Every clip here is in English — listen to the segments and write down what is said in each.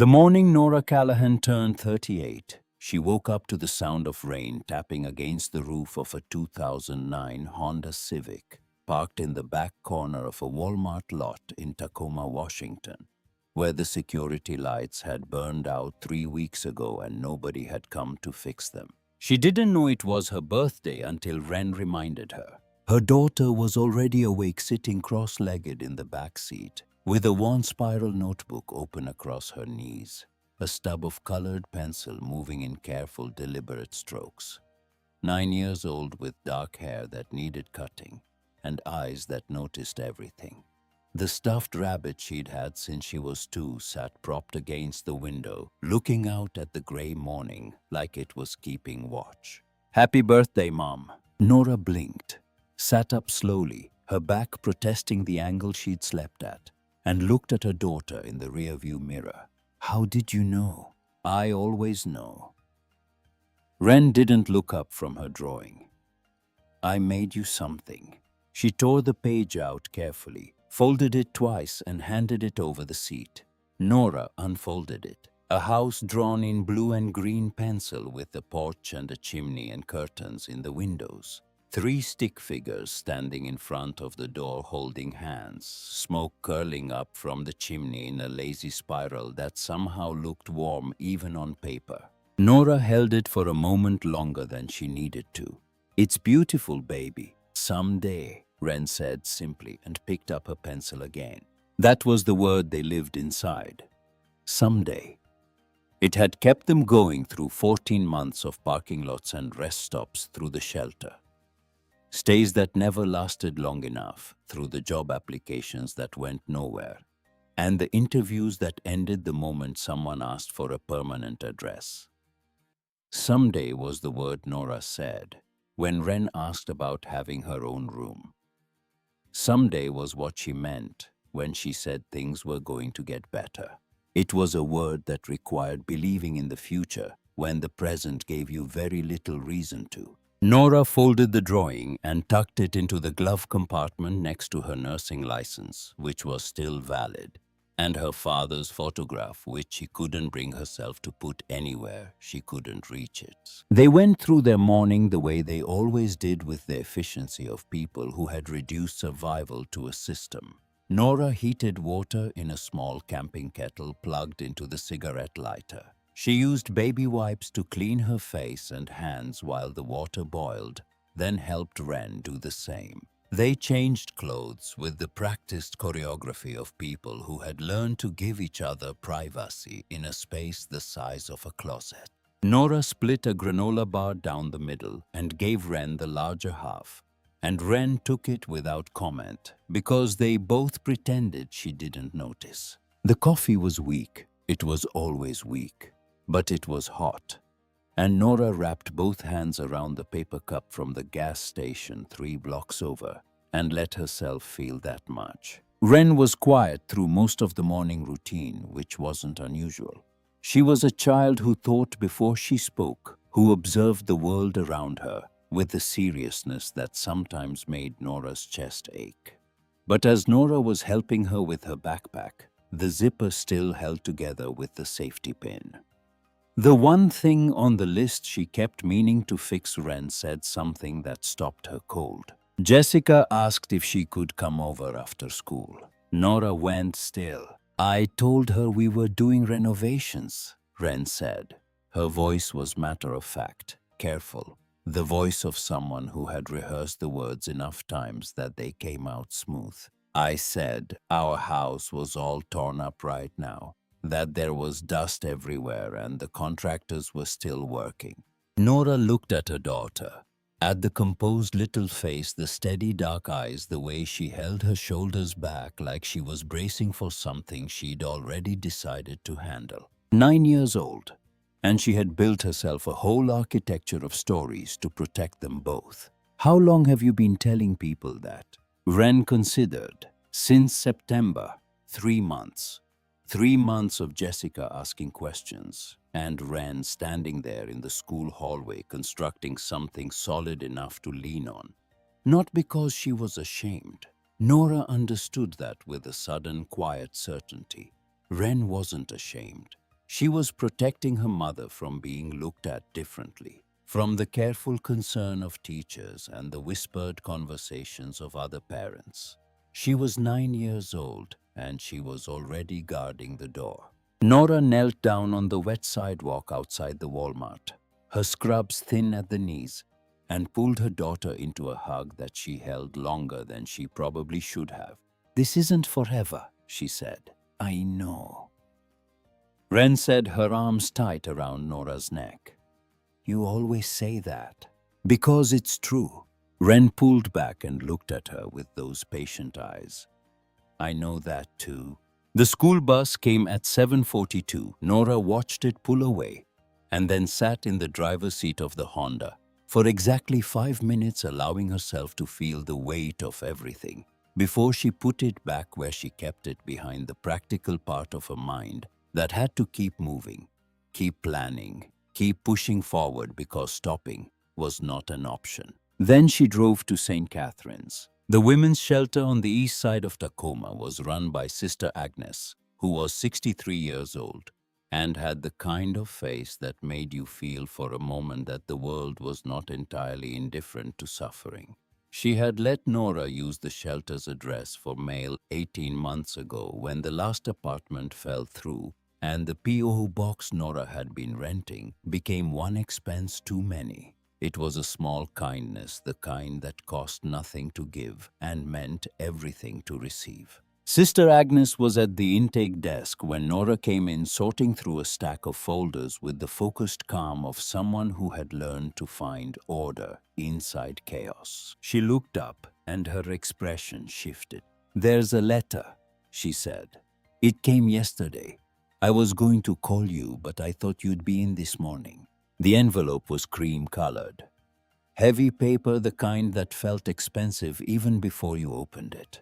The morning Nora Callahan turned 38, she woke up to the sound of rain tapping against the roof of a 2009 Honda Civic, parked in the back corner of a Walmart lot in Tacoma, Washington, where the security lights had burned out 3 weeks ago and nobody had come to fix them. She didn't know it was her birthday until Wren reminded her. Her daughter was already awake, sitting cross-legged in the back seat, with a worn spiral notebook open across her knees, a stub of colored pencil moving in careful, deliberate strokes. 9 years old, with dark hair that needed cutting and eyes that noticed everything. The stuffed rabbit she'd had since she was 2 sat propped against the window, looking out at the gray morning like it was keeping watch. "Happy birthday, Mom." Nora blinked, sat up slowly, her back protesting the angle she'd slept at, and looked at her daughter in the rearview mirror. "How did you know?" "I always know." Wren didn't look up from her drawing. "I made you something." She tore the page out carefully, folded it twice and handed it over the seat. Nora unfolded it. A house drawn in blue and green pencil with a porch and a chimney and curtains in the windows. 3 stick figures standing in front of the door holding hands, smoke curling up from the chimney in a lazy spiral that somehow looked warm even on paper. Nora held it for a moment longer than she needed to. "It's beautiful, baby. Someday," Wren said simply and picked up her pencil again. That was the word they lived inside. Someday. It had kept them going through 14 months of parking lots and rest stops through the shelter. Stays that never lasted long enough, through the job applications that went nowhere, and the interviews that ended the moment someone asked for a permanent address. Someday was the word Nora said when Wren asked about having her own room. Someday was what she meant when she said things were going to get better. It was a word that required believing in the future when the present gave you very little reason to. Nora folded the drawing and tucked it into the glove compartment next to her nursing license, which was still valid, and her father's photograph, which she couldn't bring herself to put anywhere. She couldn't reach it. They went through their morning the way they always did, with the efficiency of people who had reduced survival to a system. Nora heated water in a small camping kettle plugged into the cigarette lighter. She used baby wipes to clean her face and hands while the water boiled, then helped Wren do the same. They changed clothes with the practiced choreography of people who had learned to give each other privacy in a space the size of a closet. Nora split a granola bar down the middle and gave Wren the larger half, and Wren took it without comment because they both pretended she didn't notice. The coffee was weak. It was always weak. But it was hot, and Nora wrapped both hands around the paper cup from the gas station 3 blocks over and let herself feel that much. Wren was quiet through most of the morning routine, which wasn't unusual. She was a child who thought before she spoke, who observed the world around her with a seriousness that sometimes made Nora's chest ache. But as Nora was helping her with her backpack, the zipper still held together with the safety pin. The one thing on the list she kept meaning to fix, Wren said something that stopped her cold. Jessica asked if she could come over after school. Nora went still. "I told her we were doing renovations," Wren said. Her voice was matter-of-fact, careful, the voice of someone who had rehearsed the words enough times that they came out smooth. "I said our house was all torn up right now, that there was dust everywhere and the contractors were still working." Nora looked at her daughter, at the composed little face, the steady dark eyes, the way she held her shoulders back like she was bracing for something she'd already decided to handle. 9 years old, and she had built herself a whole architecture of stories to protect them both. "How long have you been telling people that?" Wren considered. "Since September. 3 months. 3 months of Jessica asking questions, and Wren standing there in the school hallway constructing something solid enough to lean on. Not because she was ashamed. Nora understood that with a sudden, quiet certainty. Wren wasn't ashamed. She was protecting her mother from being looked at differently, from the careful concern of teachers and the whispered conversations of other parents. She was 9 years old, and she was already guarding the door. Nora knelt down on the wet sidewalk outside the Walmart, her scrubs thin at the knees, and pulled her daughter into a hug that she held longer than she probably should have. "This isn't forever," she said. "I know." Ren said, her arms tight around Nora's neck. "You always say that." "Because it's true." Ren pulled back and looked at her with those patient eyes. "I know that too." The school bus came at 7:42. Nora watched it pull away and then sat in the driver's seat of the Honda for exactly 5 minutes, allowing herself to feel the weight of everything before she put it back where she kept it, behind the practical part of her mind that had to keep moving, keep planning, keep pushing forward, because stopping was not an option. Then she drove to St. Catherine's. The women's shelter on the east side of Tacoma was run by Sister Agnes, who was 63 years old and had the kind of face that made you feel for a moment that the world was not entirely indifferent to suffering. She had let Nora use the shelter's address for mail 18 months ago when the last apartment fell through, and the P.O. box Nora had been renting became one expense too many. It was a small kindness, the kind that cost nothing to give and meant everything to receive. Sister Agnes was at the intake desk when Nora came in, sorting through a stack of folders with the focused calm of someone who had learned to find order inside chaos. She looked up and her expression shifted. "There's a letter," she said. "It came yesterday. I was going to call you, but I thought you'd be in this morning." The envelope was cream-colored. Heavy paper, the kind that felt expensive even before you opened it.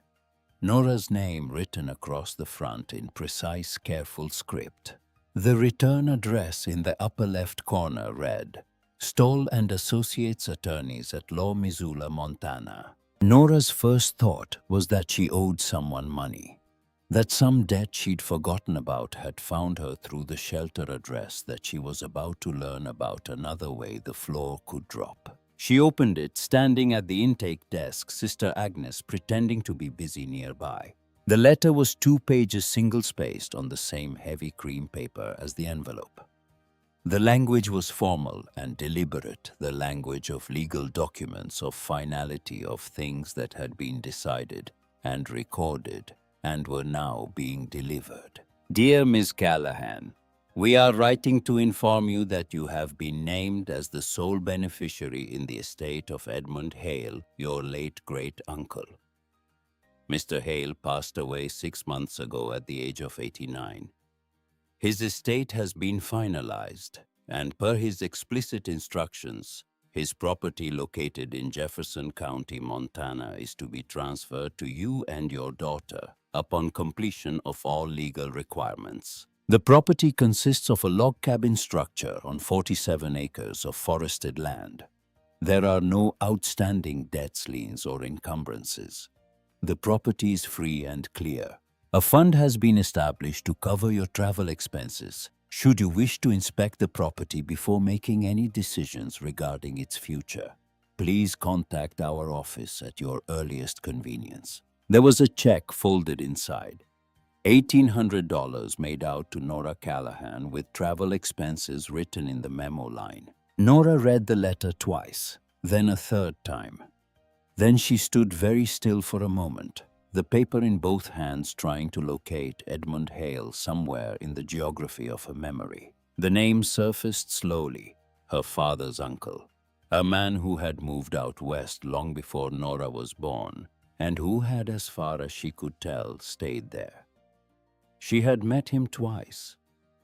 Nora's name written across the front in precise, careful script. The return address in the upper left corner read, "Stoll and Associates Attorneys at Law, Missoula, Montana." Nora's first thought was that she owed someone money, that some debt she'd forgotten about had found her through the shelter address, that she was about to learn about another way the floor could drop. She opened it, standing at the intake desk, Sister Agnes pretending to be busy nearby. The letter was 2 pages single-spaced on the same heavy cream paper as the envelope. The language was formal and deliberate, the language of legal documents, of finality, of things that had been decided and recorded and were now being delivered. "Dear Miss Callahan, we are writing to inform you that you have been named as the sole beneficiary in the estate of Edmund Hale, your late great-uncle. Mr. Hale passed away 6 months ago at the age of 89. His estate has been finalized, and per his explicit instructions, his property located in Jefferson County, Montana, is to be transferred to you and your daughter upon completion of all legal requirements. The property consists of a log cabin structure on 47 acres of forested land. There are no outstanding debts, liens, or encumbrances. The property is free and clear. A fund has been established to cover your travel expenses should you wish to inspect the property before making any decisions regarding its future. Please contact our office at your earliest convenience." There was a check folded inside. $1,800 made out to Nora Callahan, with travel expenses written in the memo line. Nora read the letter twice, then a third time. Then she stood very still for a moment, the paper in both hands, trying to locate Edmund Hale somewhere in the geography of her memory. The name surfaced slowly: her father's uncle, a man who had moved out west long before Nora was born, and who had, as far as she could tell, stayed there. She had met him twice,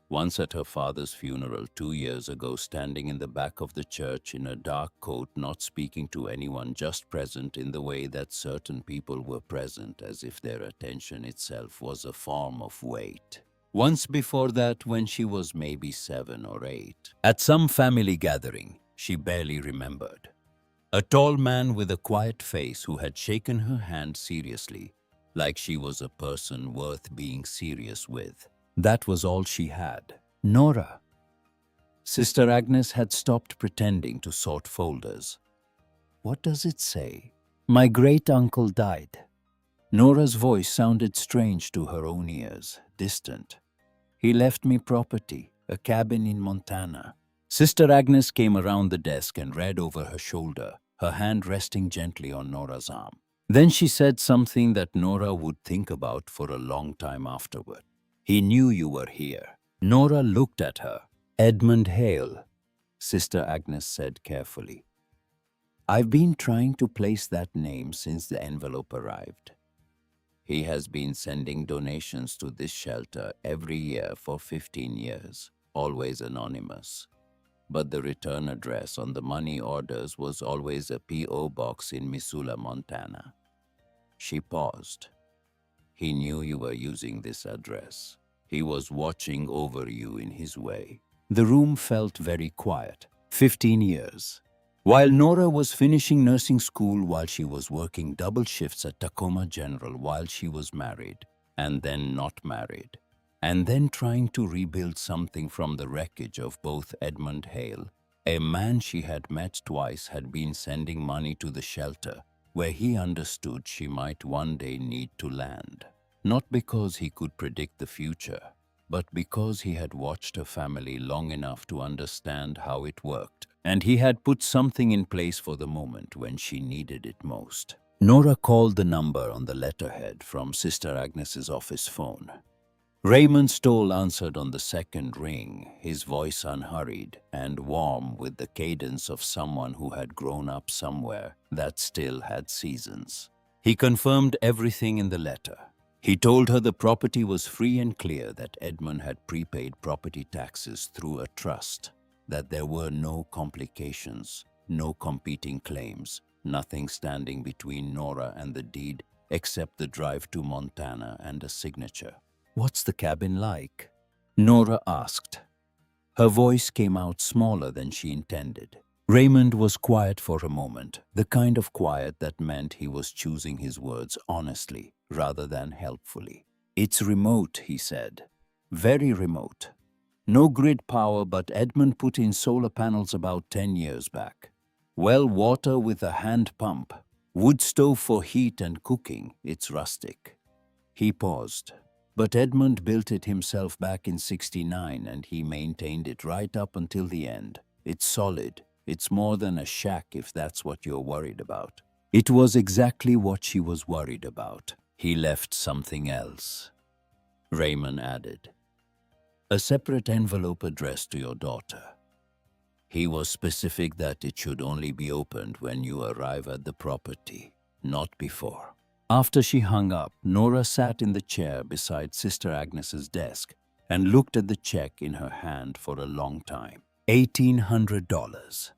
once at her father's funeral 2 years ago, standing in the back of the church in a dark coat, not speaking to anyone, just present in the way that certain people were present, as if their attention itself was a form of weight. Once before that, when she was maybe 7 or 8, at some family gathering she barely remembered. A tall man with a quiet face who had shaken her hand seriously, like she was a person worth being serious with. That was all she had. Nora. Sister Agnes had stopped pretending to sort folders. What does it say? My great-uncle died. Nora's voice sounded strange to her own ears, distant. He left me property, a cabin in Montana. Sister Agnes came around the desk and read over her shoulder, her hand resting gently on Nora's arm. Then she said something that Nora would think about for a long time afterward. He knew you were here. Nora looked at her. Edmund Hale, Sister Agnes said carefully. I've been trying to place that name since the envelope arrived. He has been sending donations to this shelter every year for 15 years, always anonymous. But the return address on the money orders was always a P.O. box in Missoula, Montana. She paused. He knew you were using this address. He was watching over you in his way. The room felt very quiet. 15 years. While Nora was finishing nursing school, while she was working double shifts at Tacoma General, while she was married, and then not married, and then trying to rebuild something from the wreckage of both Edmund Hale, a man she had met twice, had been sending money to the shelter, where he understood she might one day need to land. Not because he could predict the future, but because he had watched her family long enough to understand how it worked, and he had put something in place for the moment when she needed it most. Nora called the number on the letterhead from Sister Agnes's office phone. Raymond Stoll answered on the second ring, his voice unhurried and warm with the cadence of someone who had grown up somewhere that still had seasons. He confirmed everything in the letter. He told her the property was free and clear, that Edmund had prepaid property taxes through a trust, that there were no complications, no competing claims, nothing standing between Nora and the deed except the drive to Montana and a signature. What's the cabin like? Nora asked. Her voice came out smaller than she intended. Raymond was quiet for a moment, the kind of quiet that meant he was choosing his words honestly rather than helpfully. It's remote, he said. Very remote. No grid power, but Edmund put in solar panels about 10 years back. Well water with a hand pump. Wood stove for heat and cooking. It's rustic. He paused. But Edmund built it himself back in '69 and he maintained it right up until the end. It's solid. It's more than a shack if that's what you're worried about. It was exactly what she was worried about. He left something else. Raymond added. A separate envelope addressed to your daughter. He was specific that it should only be opened when you arrive at the property, not before. After she hung up, Nora sat in the chair beside Sister Agnes's desk and looked at the check in her hand for a long time. $1,800.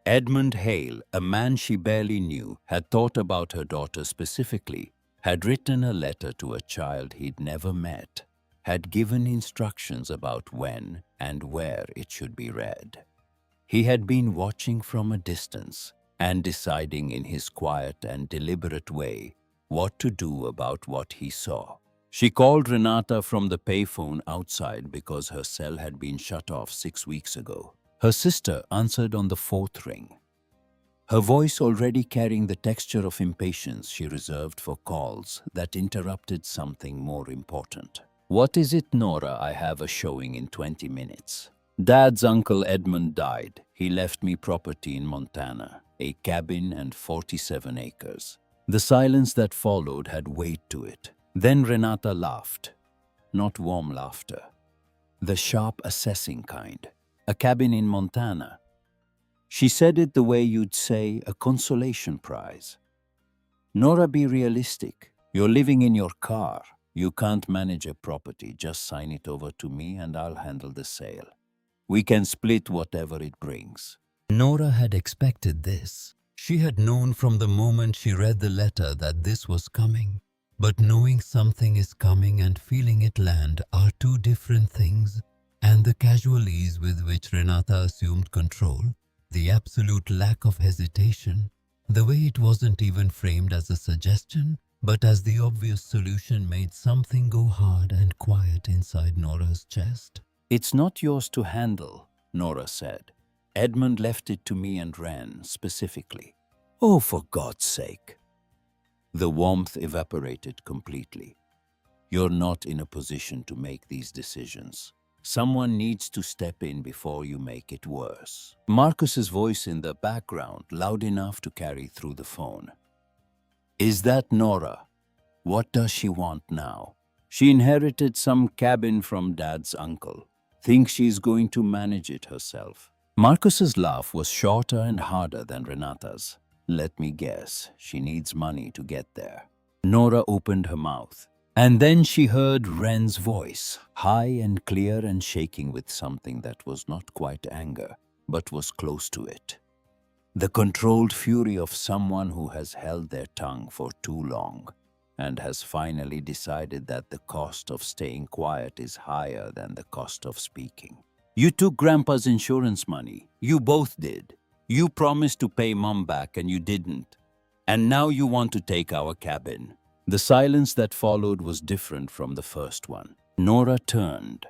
Edmund Hale, a man she barely knew, had thought about her daughter specifically, had written a letter to a child he'd never met, had given instructions about when and where it should be read. He had been watching from a distance and deciding in his quiet and deliberate way what to do about what he saw. She called Renata from the payphone outside because her cell had been shut off 6 weeks ago. Her sister answered on the 4th ring, her voice already carrying the texture of impatience she reserved for calls that interrupted something more important. What is it, Nora? I have a showing in 20 minutes. Dad's uncle Edmund died. He left me property in Montana, a cabin and 47 acres. The silence that followed had weight to it. Then Renata laughed. Not warm laughter. The sharp, assessing kind. A cabin in Montana. She said it the way you'd say a consolation prize. Nora, be realistic. You're living in your car. You can't manage a property. Just sign it over to me and I'll handle the sale. We can split whatever it brings. Nora had expected this. She had known from the moment she read the letter that this was coming. But knowing something is coming and feeling it land are two different things, and the casual ease with which Renata assumed control, the absolute lack of hesitation, the way it wasn't even framed as a suggestion, but as the obvious solution, made something go hard and quiet inside Nora's chest. It's not yours to handle, Nora said. Edmund left it to me and Ren specifically. Oh, for God's sake. The warmth evaporated completely. You're not in a position to make these decisions. Someone needs to step in before you make it worse. Marcus's voice in the background, loud enough to carry through the phone. Is that Nora? What does she want now? She inherited some cabin from Dad's uncle. Thinks she's going to manage it herself. Marcus's laugh was shorter and harder than Renata's. Let me guess, she needs money to get there. Nora opened her mouth. And then she heard Ren's voice, high and clear and shaking with something that was not quite anger, but was close to it. The controlled fury of someone who has held their tongue for too long and has finally decided that the cost of staying quiet is higher than the cost of speaking. You took Grandpa's insurance money. You both did. You promised to pay Mom back and you didn't. And now you want to take our cabin. The silence that followed was different from the first one. Nora turned.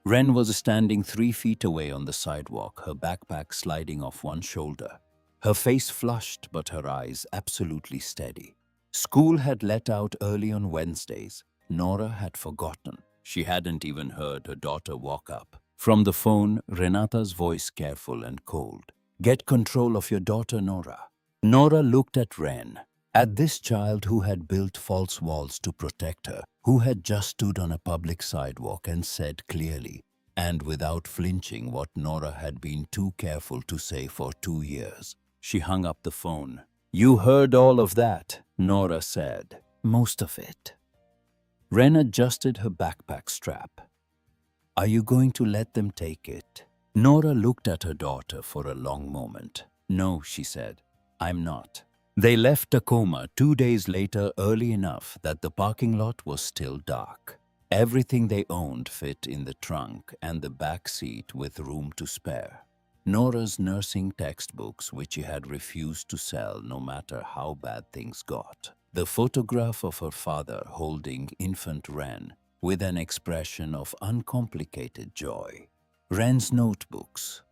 Ren was standing 3 feet away on the sidewalk, her backpack sliding off one shoulder. Her face flushed, but her eyes absolutely steady. School had let out early on Wednesdays. Nora had forgotten. She hadn't even heard her daughter walk up. From the phone, Renata's voice careful and cold. Get control of your daughter, Nora. Nora looked at Ren. At this child who had built false walls to protect her, who had just stood on a public sidewalk and said clearly, and without flinching, what Nora had been too careful to say for 2 years. She hung up the phone. You heard all of that, Nora said. Most of it. Ren adjusted her backpack strap. Are you going to let them take it? Nora looked at her daughter for a long moment. No, she said. I'm not. They left Tacoma 2 days later early enough that the parking lot was still dark. Everything they owned fit in the trunk and the back seat with room to spare. Nora's nursing textbooks, which she had refused to sell no matter how bad things got. The photograph of her father holding infant Ren with an expression of uncomplicated joy. Ren's notebooks.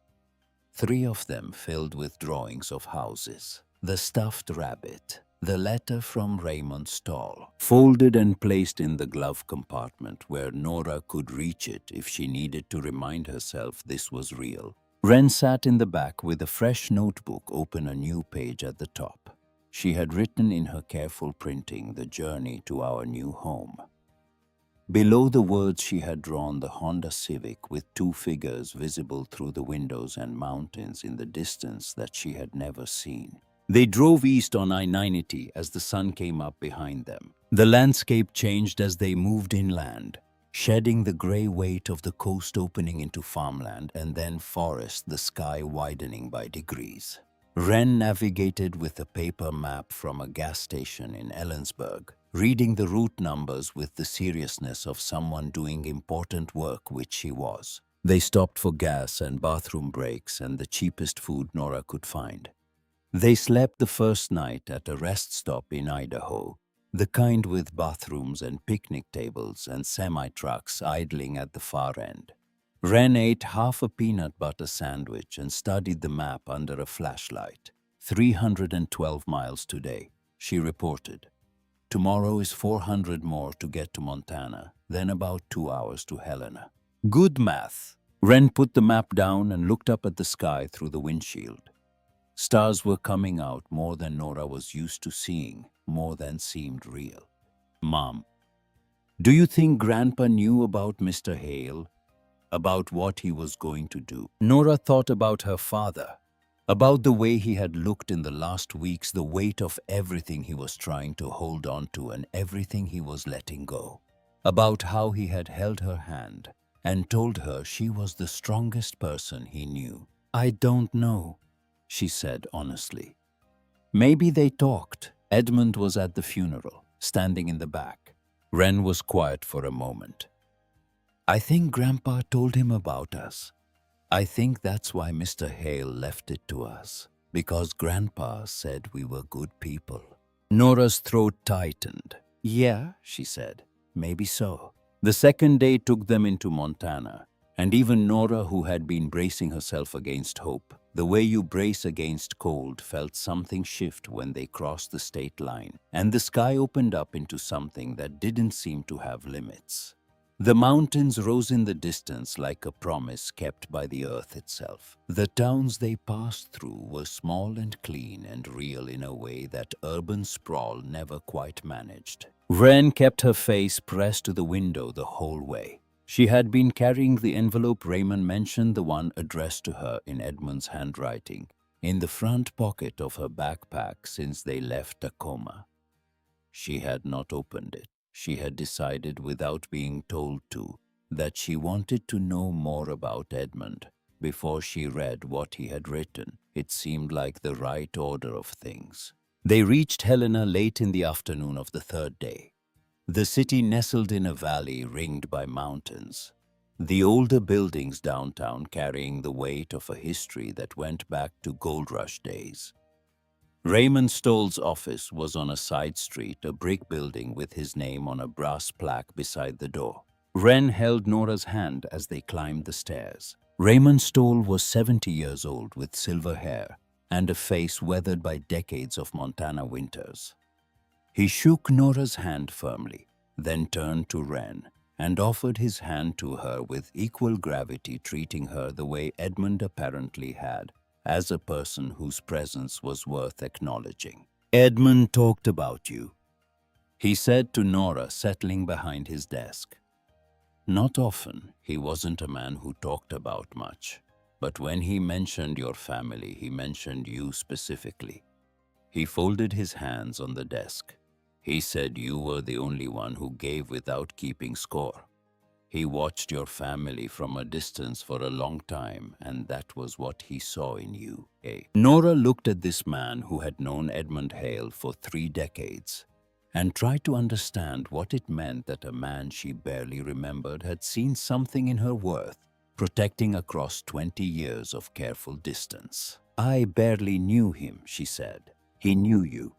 3 of them filled with drawings of houses. The stuffed rabbit, the letter from Raymond's stall, folded and placed in the glove compartment where Nora could reach it if she needed to remind herself this was real. Ren sat in the back with a fresh notebook open, a new page at the top. She had written in her careful printing the journey to our new home. Below the words she had drawn the Honda Civic with 2 figures visible through the windows and mountains in the distance that she had never seen. They drove east on I-90 as the sun came up behind them. The landscape changed as they moved inland, shedding the gray weight of the coast opening into farmland and then forest, the sky widening by degrees. Ren navigated with a paper map from a gas station in Ellensburg, reading the route numbers with the seriousness of someone doing important work, which she was. They stopped for gas and bathroom breaks and the cheapest food Nora could find. They slept the first night at a rest stop in Idaho, the kind with bathrooms and picnic tables and semi-trucks idling at the far end. Ren ate half a peanut butter sandwich and studied the map under a flashlight. 312 miles today, she reported. Tomorrow is 400 more to get to Montana, then about 2 hours to Helena. Good math. Ren put the map down and looked up at the sky through the windshield. Stars were coming out more than Nora was used to seeing, more than seemed real. Mom, do you think Grandpa knew about Mr. Hale? About what he was going to do? Nora thought about her father, about the way he had looked in the last weeks, the weight of everything he was trying to hold on to and everything he was letting go. About how he had held her hand and told her she was the strongest person he knew. I don't know, she said honestly. Maybe they talked. Edmund was at the funeral, standing in the back. Ren was quiet for a moment. I think Grandpa told him about us. I think that's why Mr. Hale left it to us, because Grandpa said we were good people. Nora's throat tightened. Yeah, she said, maybe so. The second day took them into Montana. And even Nora, who had been bracing herself against hope, the way you brace against cold, felt something shift when they crossed the state line, and the sky opened up into something that didn't seem to have limits. The mountains rose in the distance like a promise kept by the earth itself. The towns they passed through were small and clean and real in a way that urban sprawl never quite managed. Wren kept her face pressed to the window the whole way. She had been carrying the envelope Raymond mentioned, the one addressed to her in Edmund's handwriting, in the front pocket of her backpack since they left Tacoma. She had not opened it. She had decided, without being told to, that she wanted to know more about Edmund before she read what he had written. It seemed like the right order of things. They reached Helena late in the afternoon of the third day. The city nestled in a valley ringed by mountains, the older buildings downtown carrying the weight of a history that went back to gold rush days. Raymond Stoll's office was on a side street, a brick building with his name on a brass plaque beside the door. Wren held Nora's hand as they climbed the stairs. Raymond Stoll was 70 years old with silver hair and a face weathered by decades of Montana winters. He shook Nora's hand firmly, then turned to Wren and offered his hand to her with equal gravity, treating her the way Edmund apparently had, as a person whose presence was worth acknowledging. "Edmund talked about you," he said to Nora, settling behind his desk. "Not often. He wasn't a man who talked about much. But when he mentioned your family, he mentioned you specifically." He folded his hands on the desk. "He said you were the only one who gave without keeping score. He watched your family from a distance for a long time, and that was what he saw in you, eh?" Nora looked at this man who had known Edmund Hale for 3 decades and tried to understand what it meant that a man she barely remembered had seen something in her worth, protecting across 20 years of careful distance. "I barely knew him," she said. "He knew you,"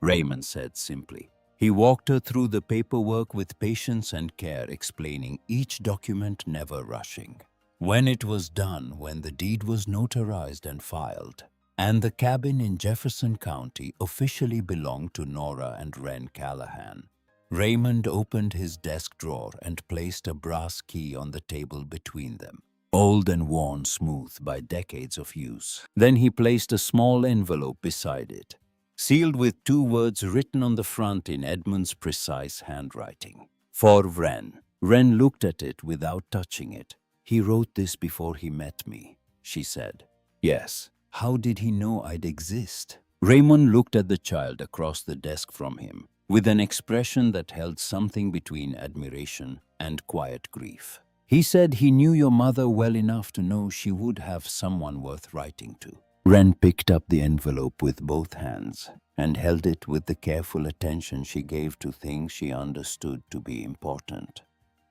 Raymond said simply. He walked her through the paperwork with patience and care, explaining each document, never rushing. When it was done, when the deed was notarized and filed, and the cabin in Jefferson County officially belonged to Nora and Wren Callahan, Raymond opened his desk drawer and placed a brass key on the table between them, old and worn smooth by decades of use. Then he placed a small envelope beside it, sealed with 2 words written on the front in Edmund's precise handwriting. "For Wren." Wren looked at it without touching it. "He wrote this before he met me," she said. "Yes. How did he know I'd exist?" Raymond looked at the child across the desk from him, with an expression that held something between admiration and quiet grief. "He said he knew your mother well enough to know she would have someone worth writing to." Wren picked up the envelope with both hands and held it with the careful attention she gave to things she understood to be important.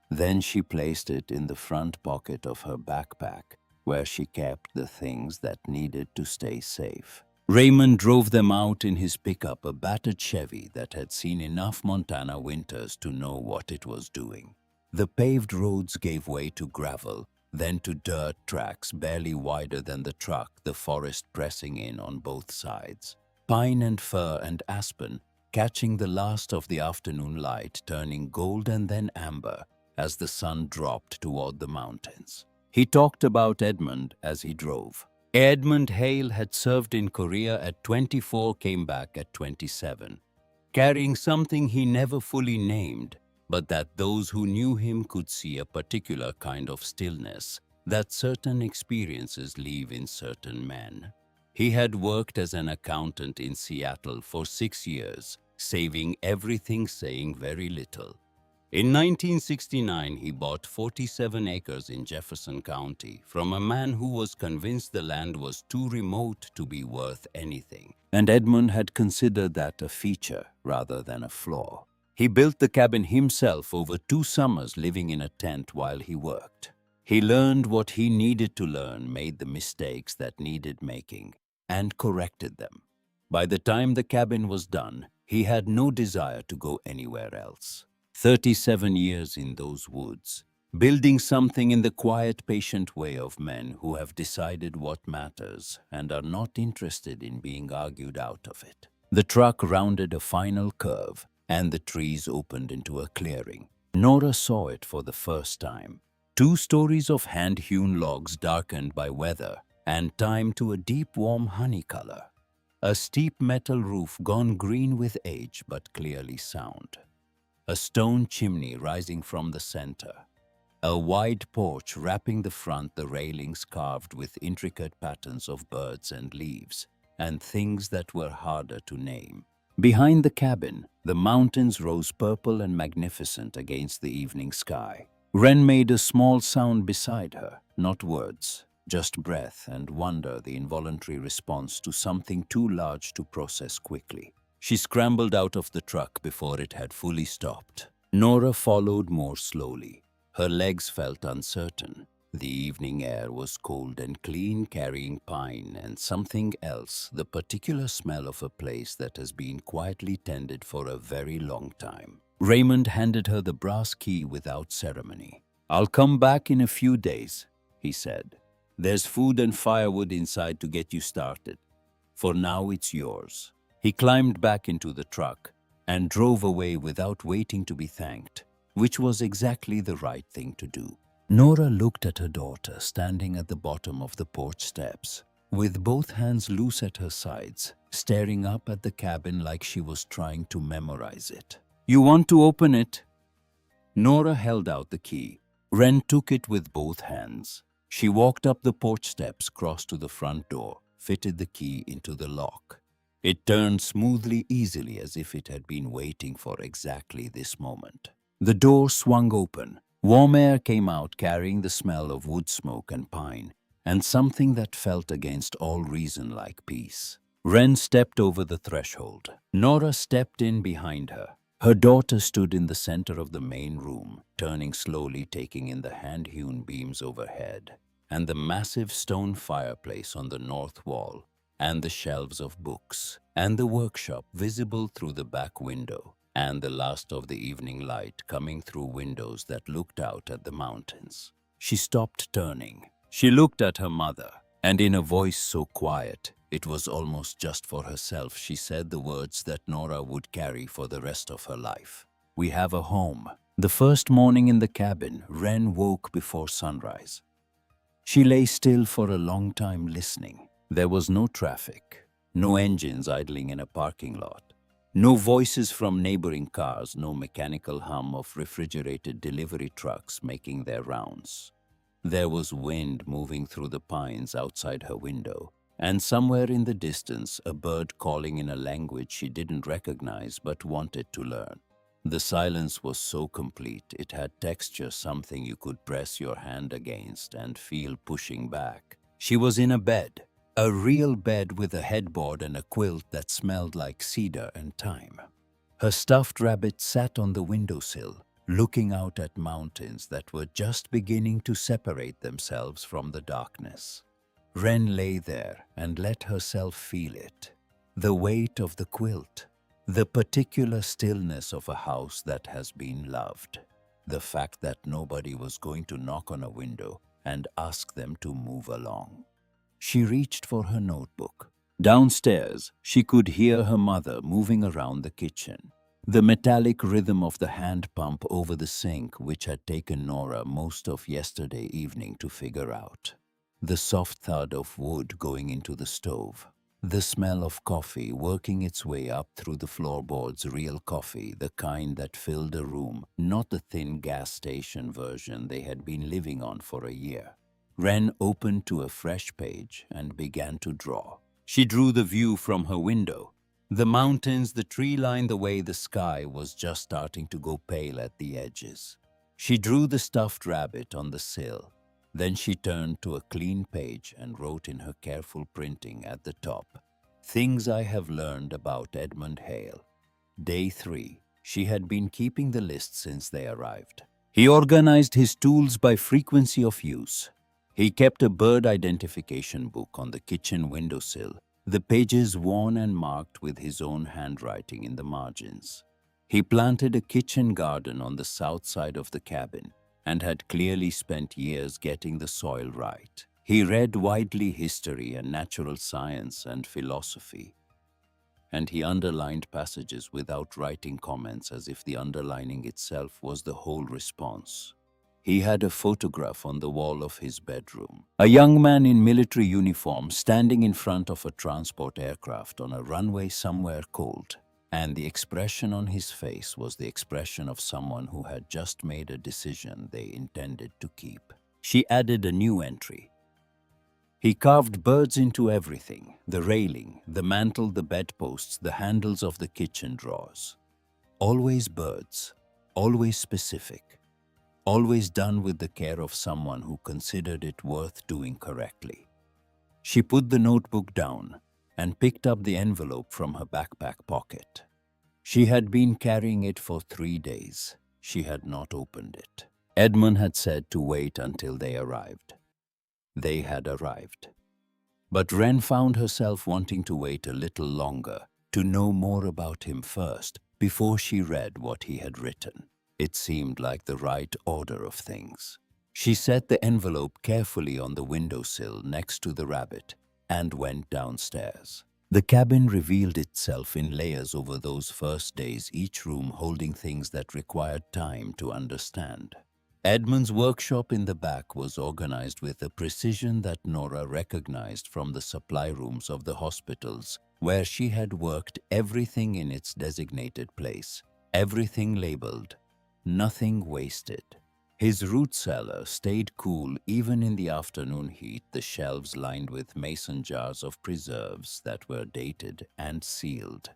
Then she placed it in the front pocket of her backpack, where she kept the things that needed to stay safe. Raymond drove them out in his pickup, a battered Chevy that had seen enough Montana winters to know what it was doing. The paved roads gave way to gravel, then to dirt tracks barely wider than the truck, the forest pressing in on both sides. Pine and fir and aspen catching the last of the afternoon light, turning gold and then amber as the sun dropped toward the mountains. He talked about Edmund as he drove. Edmund Hale had served in Korea at 24, came back at 27, carrying something he never fully named, but that those who knew him could see, a particular kind of stillness that certain experiences leave in certain men. He had worked as an accountant in Seattle for 6 years, saving everything, saying very little. In 1969, he bought 47 acres in Jefferson County from a man who was convinced the land was too remote to be worth anything, and Edmund had considered that a feature rather than a flaw. He built the cabin himself over 2 summers, living in a tent while he worked. He learned what he needed to learn, made the mistakes that needed making, and corrected them. By the time the cabin was done, he had no desire to go anywhere else. 37 years in those woods, building something in the quiet, patient way of men who have decided what matters and are not interested in being argued out of it. The truck rounded a final curve, and the trees opened into a clearing. Nora saw it for the first time. 2 stories of hand-hewn logs darkened by weather and time to a deep, warm honey color. A steep metal roof gone green with age but clearly sound. A stone chimney rising from the center. A wide porch wrapping the front, the railings carved with intricate patterns of birds and leaves, and things that were harder to name. Behind the cabin, the mountains rose purple and magnificent against the evening sky. Wren made a small sound beside her, not words, just breath and wonder, the involuntary response to something too large to process quickly. She scrambled out of the truck before it had fully stopped. Nora followed more slowly. Her legs felt uncertain. The evening air was cold and clean, carrying pine and something else, the particular smell of a place that has been quietly tended for a very long time. Raymond handed her the brass key without ceremony. "I'll come back in a few days," he said. "There's food and firewood inside to get you started. For now, it's yours." He climbed back into the truck and drove away without waiting to be thanked, which was exactly the right thing to do. Nora looked at her daughter standing at the bottom of the porch steps, with both hands loose at her sides, staring up at the cabin like she was trying to memorize it. "You want to open it?" Nora held out the key. Wren took it with both hands. She walked up the porch steps, crossed to the front door, fitted the key into the lock. It turned smoothly, easily, as if it had been waiting for exactly this moment. The door swung open. Warm air came out, carrying the smell of wood smoke and pine, and something that felt against all reason like peace. Wren stepped over the threshold. Nora stepped in behind her. Her daughter stood in the center of the main room, turning slowly, taking in the hand-hewn beams overhead, and the massive stone fireplace on the north wall, and the shelves of books, and the workshop visible through the back window, and the last of the evening light coming through windows that looked out at the mountains. She stopped turning. She looked at her mother, and in a voice so quiet, it was almost just for herself, she said the words that Nora would carry for the rest of her life. "We have a home." The first morning in the cabin, Wren woke before sunrise. She lay still for a long time, listening. There was no traffic, no engines idling in a parking lot. No voices from neighboring cars, no mechanical hum of refrigerated delivery trucks making their rounds. There was wind moving through the pines outside her window, and somewhere in the distance, a bird calling in a language she didn't recognize but wanted to learn. The silence was so complete, it had texture, something you could press your hand against and feel pushing back. She was in a bed. A real bed with a headboard and a quilt that smelled like cedar and thyme. Her stuffed rabbit sat on the windowsill, looking out at mountains that were just beginning to separate themselves from the darkness. Wren lay there and let herself feel it. The weight of the quilt, the particular stillness of a house that has been loved, the fact that nobody was going to knock on a window and ask them to move along. She reached for her notebook. Downstairs, she could hear her mother moving around the kitchen. The metallic rhythm of the hand pump over the sink, which had taken Nora most of yesterday evening to figure out. The soft thud of wood going into the stove. The smell of coffee working its way up through the floorboards, real coffee, the kind that filled a room, not the thin gas station version they had been living on for a year. Wren opened to a fresh page and began to draw. She drew the view from her window. The mountains, the tree line, the way the sky was just starting to go pale at the edges. She drew the stuffed rabbit on the sill. Then she turned to a clean page and wrote in her careful printing at the top, "Things I have learned about Edmund Hale." Day 3. She had been keeping the list since they arrived. He organized his tools by frequency of use. He kept a bird identification book on the kitchen windowsill, the pages worn and marked with his own handwriting in the margins. He planted a kitchen garden on the south side of the cabin, and had clearly spent years getting the soil right. He read widely history and natural science and philosophy, and he underlined passages without writing comments as if the underlining itself was the whole response. He had a photograph on the wall of his bedroom. A young man in military uniform standing in front of a transport aircraft on a runway somewhere cold, and the expression on his face was the expression of someone who had just made a decision they intended to keep. She added a new entry. He carved birds into everything: the railing, the mantel, the bedposts, the handles of the kitchen drawers. Always birds, always specific, always done with the care of someone who considered it worth doing correctly. She put the notebook down and picked up the envelope from her backpack pocket. She had been carrying it for 3 days. She had not opened it. Edmund had said to wait until they arrived. They had arrived. But Wren found herself wanting to wait a little longer, to know more about him first, before she read what he had written. It seemed like the right order of things. She set the envelope carefully on the windowsill next to the rabbit and went downstairs. The cabin revealed itself in layers over those first days, each room holding things that required time to understand. Edmund's workshop in the back was organized with a precision that Nora recognized from the supply rooms of the hospitals, where she had worked. Everything in its designated place, everything labeled, nothing wasted. His root cellar stayed cool even in the afternoon heat, the shelves lined with mason jars of preserves that were dated and sealed,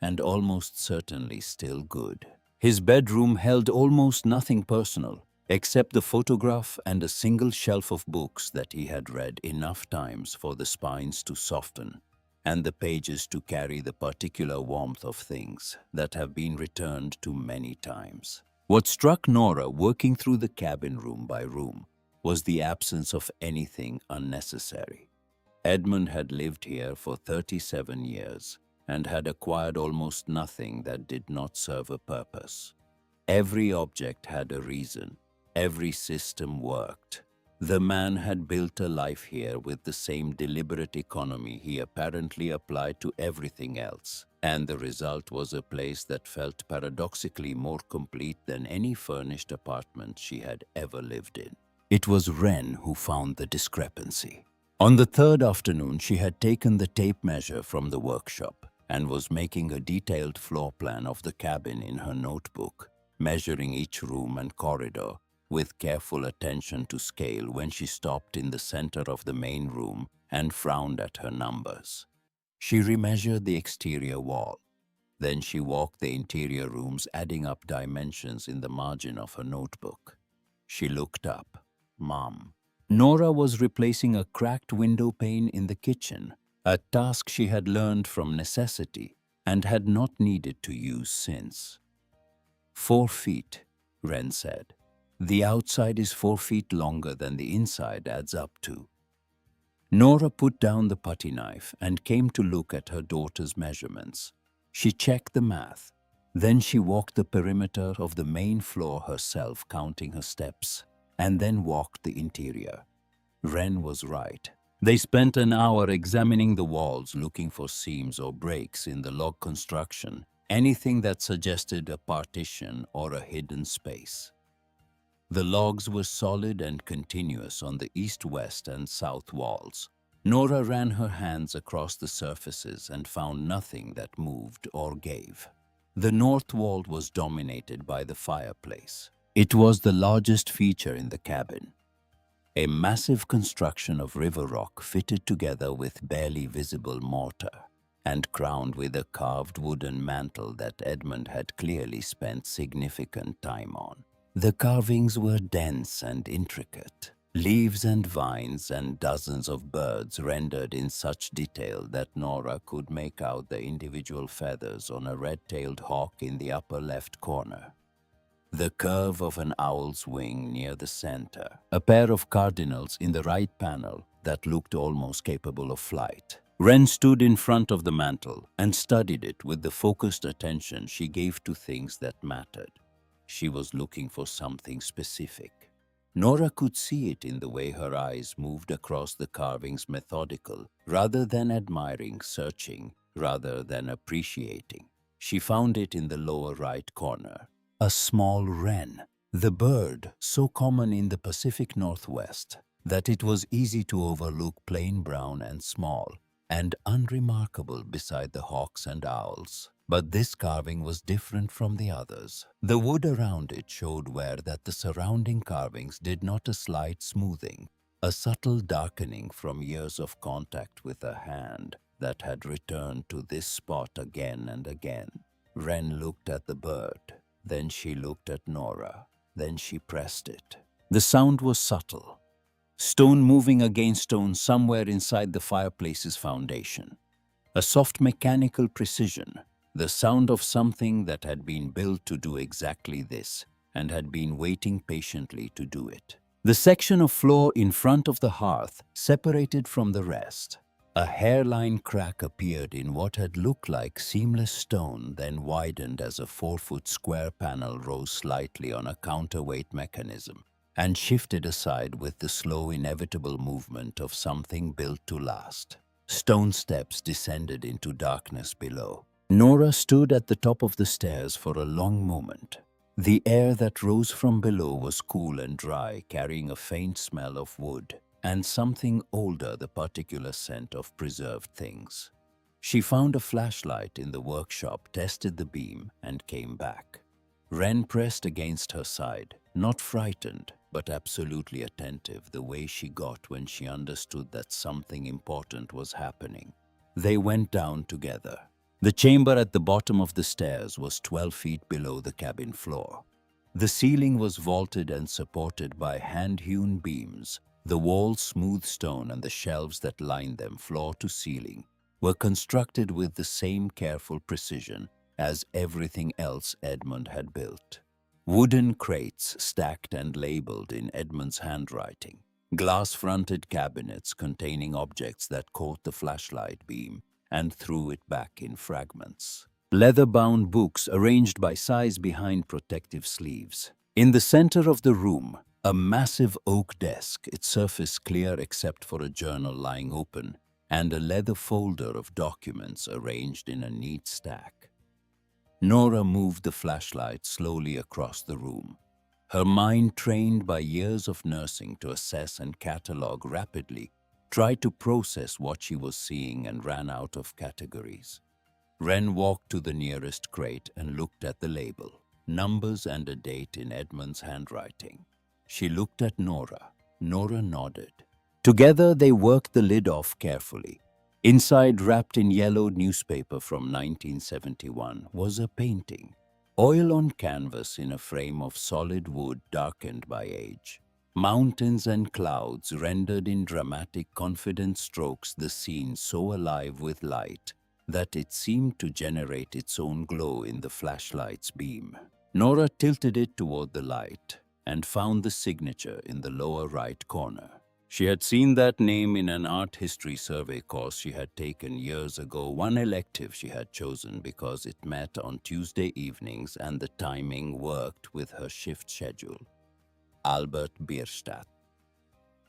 and almost certainly still good. His bedroom held almost nothing personal, except the photograph and a single shelf of books that he had read enough times for the spines to soften and the pages to carry the particular warmth of things that have been returned to many times. What struck Nora, working through the cabin room by room, was the absence of anything unnecessary. Edmund had lived here for 37 years and had acquired almost nothing that did not serve a purpose. Every object had a reason. Every system worked. The man had built a life here with the same deliberate economy he apparently applied to everything else, and the result was a place that felt paradoxically more complete than any furnished apartment she had ever lived in. It was Wren who found the discrepancy. On the third afternoon, she had taken the tape measure from the workshop and was making a detailed floor plan of the cabin in her notebook, measuring each room and corridor with careful attention to scale when she stopped in the center of the main room and frowned at her numbers. She remeasured the exterior wall. Then she walked the interior rooms, adding up dimensions in the margin of her notebook. She looked up. Mom. Nora was replacing a cracked window pane in the kitchen, a task she had learned from necessity and had not needed to use since. 4 feet, Wren said. The outside is 4 feet longer than the inside adds up to. Nora put down the putty knife and came to look at her daughter's measurements. She checked the math. Then she walked the perimeter of the main floor herself, counting her steps, and then walked the interior. Wren was right. They spent an hour examining the walls, looking for seams or breaks in the log construction, anything that suggested a partition or a hidden space. The logs were solid and continuous on the east, west, and south walls. Nora ran her hands across the surfaces and found nothing that moved or gave. The north wall was dominated by the fireplace. It was the largest feature in the cabin. A massive construction of river rock fitted together with barely visible mortar and crowned with a carved wooden mantel that Edmund had clearly spent significant time on. The carvings were dense and intricate. Leaves and vines and dozens of birds rendered in such detail that Nora could make out the individual feathers on a red-tailed hawk in the upper left corner, the curve of an owl's wing near the center, a pair of cardinals in the right panel that looked almost capable of flight. Wren stood in front of the mantel and studied it with the focused attention she gave to things that mattered. She was looking for something specific. Nora could see it in the way her eyes moved across the carvings, methodical, rather than admiring, searching, rather than appreciating. She found it in the lower right corner. A small wren, the bird so common in the Pacific Northwest that it was easy to overlook, plain brown and small, and unremarkable beside the hawks and owls. But this carving was different from the others. The wood around it showed where that the surrounding carvings did not a slight smoothing, a subtle darkening from years of contact with a hand that had returned to this spot again and again. Wren looked at the bird, then she looked at Nora, then she pressed it. The sound was subtle. Stone moving against stone somewhere inside the fireplace's foundation. A soft mechanical precision, the sound of something that had been built to do exactly this and had been waiting patiently to do it. The section of floor in front of the hearth separated from the rest. A hairline crack appeared in what had looked like seamless stone, then widened as a 4-foot square panel rose slightly on a counterweight mechanism and shifted aside with the slow, inevitable movement of something built to last. Stone steps descended into darkness below. Nora stood at the top of the stairs for a long moment. The air that rose from below was cool and dry, carrying a faint smell of wood and something older, the particular scent of preserved things. She found a flashlight in the workshop, tested the beam, and came back. Wren pressed against her side, not frightened, but absolutely attentive, the way she got when she understood that something important was happening. They went down together. The chamber at the bottom of the stairs was 12 feet below the cabin floor. The ceiling was vaulted and supported by hand-hewn beams. The walls, smooth stone, and the shelves that lined them floor to ceiling were constructed with the same careful precision as everything else Edmund had built. Wooden crates stacked and labeled in Edmund's handwriting. Glass-fronted cabinets containing objects that caught the flashlight beam and threw it back in fragments. Leather-bound books arranged by size behind protective sleeves. In the center of the room, a massive oak desk, its surface clear except for a journal lying open, and a leather folder of documents arranged in a neat stack. Nora moved the flashlight slowly across the room. Her mind, trained by years of nursing to assess and catalog rapidly, tried to process what she was seeing and ran out of categories. Wren walked to the nearest crate and looked at the label, numbers and a date in Edmund's handwriting. She looked at Nora. Nora nodded. Together they worked the lid off carefully. Inside, wrapped in yellowed newspaper from 1971, was a painting. Oil on canvas in a frame of solid wood darkened by age. Mountains and clouds rendered in dramatic, confident strokes, the scene so alive with light that it seemed to generate its own glow in the flashlight's beam. Nora tilted it toward the light and found the signature in the lower right corner. She had seen that name in an art history survey course she had taken years ago, one elective she had chosen because it met on Tuesday evenings and the timing worked with her shift schedule. Albert Bierstadt.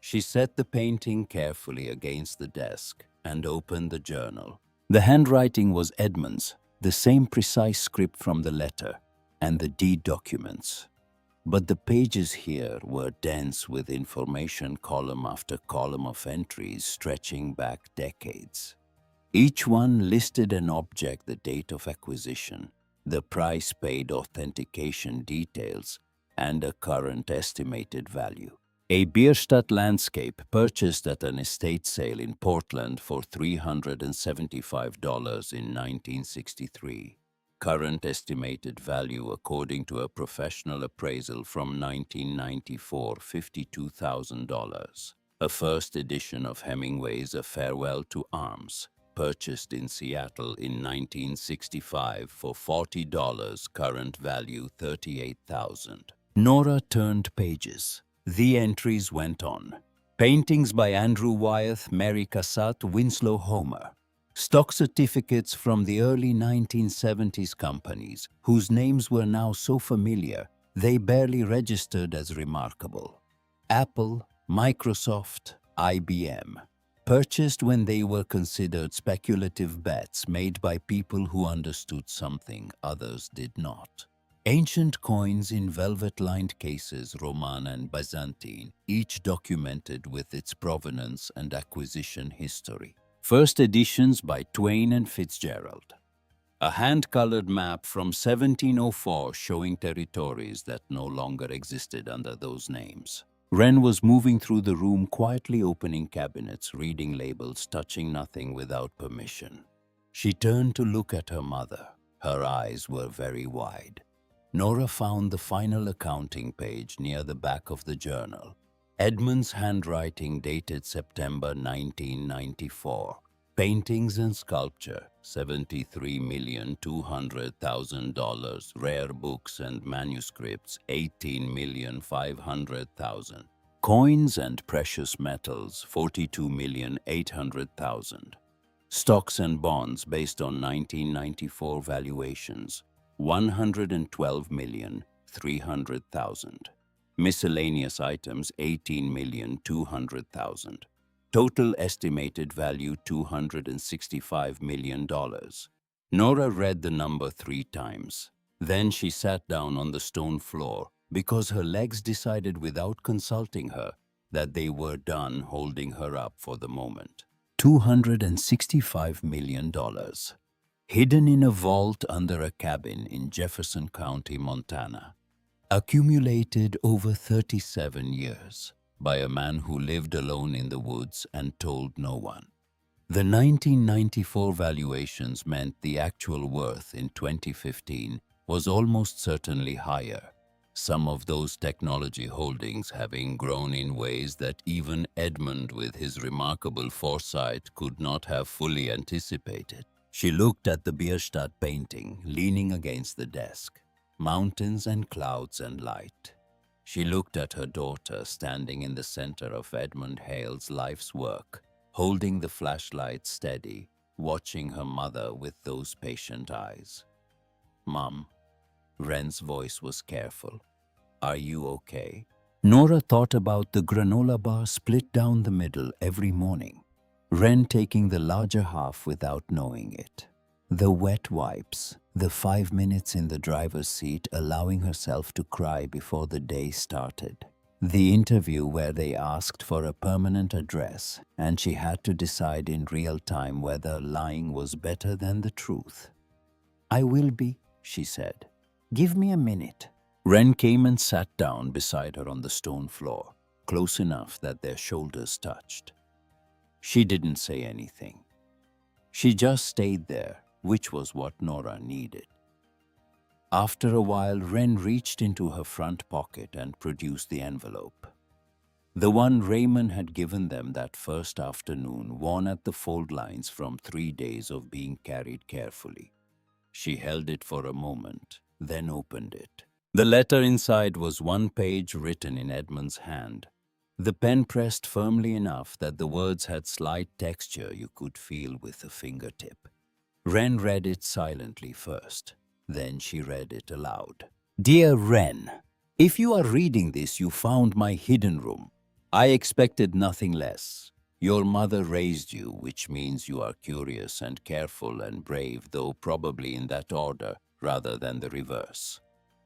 She set the painting carefully against the desk and opened the journal. The handwriting was Edmund's, the same precise script from the letter and the deed documents. But the pages here were dense with information, column after column of entries stretching back decades. Each one listed an object, the date of acquisition, the price paid, authentication details, and a current estimated value. A Bierstadt landscape purchased at an estate sale in Portland for $375 in 1963. Current estimated value according to a professional appraisal from 1994, $52,000. A first edition of Hemingway's A Farewell to Arms, purchased in Seattle in 1965 for $40, current value $38,000. Nora turned pages. The entries went on. Paintings by Andrew Wyeth, Mary Cassatt, Winslow Homer. Stock certificates from the early 1970s companies, whose names were now so familiar they barely registered as remarkable. Apple, Microsoft, IBM. Purchased when they were considered speculative bets made by people who understood something others did not. Ancient coins in velvet-lined cases, Roman and Byzantine, each documented with its provenance and acquisition history. First editions by Twain and Fitzgerald. A hand-colored map from 1704 showing territories that no longer existed under those names. Wren was moving through the room, quietly opening cabinets, reading labels, touching nothing without permission. She turned to look at her mother. Her eyes were very wide. Nora found the final accounting page near the back of the journal. Edmund's handwriting dated September 1994. Paintings and sculpture, $73,200,000. Rare books and manuscripts, $18,500,000. Coins and precious metals, $42,800,000. Stocks and bonds based on 1994 valuations, $112,300,000. Miscellaneous items, $18,200,000. Total estimated value $265 million. Nora read the number 3 times. Then she sat down on the stone floor because her legs decided without consulting her that they were done holding her up for the moment. $265 million. Hidden in a vault under a cabin in Jefferson County, Montana. Accumulated over 37 years. By a man who lived alone in the woods and told no one. The 1994 valuations meant the actual worth in 2015 was almost certainly higher, some of those technology holdings having grown in ways that even Edmund with his remarkable foresight could not have fully anticipated. She looked at the Bierstadt painting leaning against the desk, mountains and clouds and light. She looked at her daughter standing in the center of Edmund Hale's life's work, holding the flashlight steady, watching her mother with those patient eyes. "Mom," Wren's voice was careful. "Are you okay?" Nora thought about the granola bar split down the middle every morning, Wren taking the larger half without knowing it. The wet wipes, the 5 minutes in the driver's seat allowing herself to cry before the day started. The interview where they asked for a permanent address and she had to decide in real time whether lying was better than the truth. "I will be," she said. "Give me a minute." Wren came and sat down beside her on the stone floor, close enough that their shoulders touched. She didn't say anything. She just stayed there, which was what Nora needed. After a while, Wren reached into her front pocket and produced the envelope. The one Raymond had given them that first afternoon, worn at the fold lines from 3 days of being carried carefully. She held it for a moment, then opened it. The letter inside was 1 page written in Edmund's hand, the pen pressed firmly enough that the words had slight texture you could feel with a fingertip. Wren read it silently first. Then she read it aloud. "Dear Wren, if you are reading this, you found my hidden room. I expected nothing less. Your mother raised you, which means you are curious and careful and brave, though probably in that order rather than the reverse.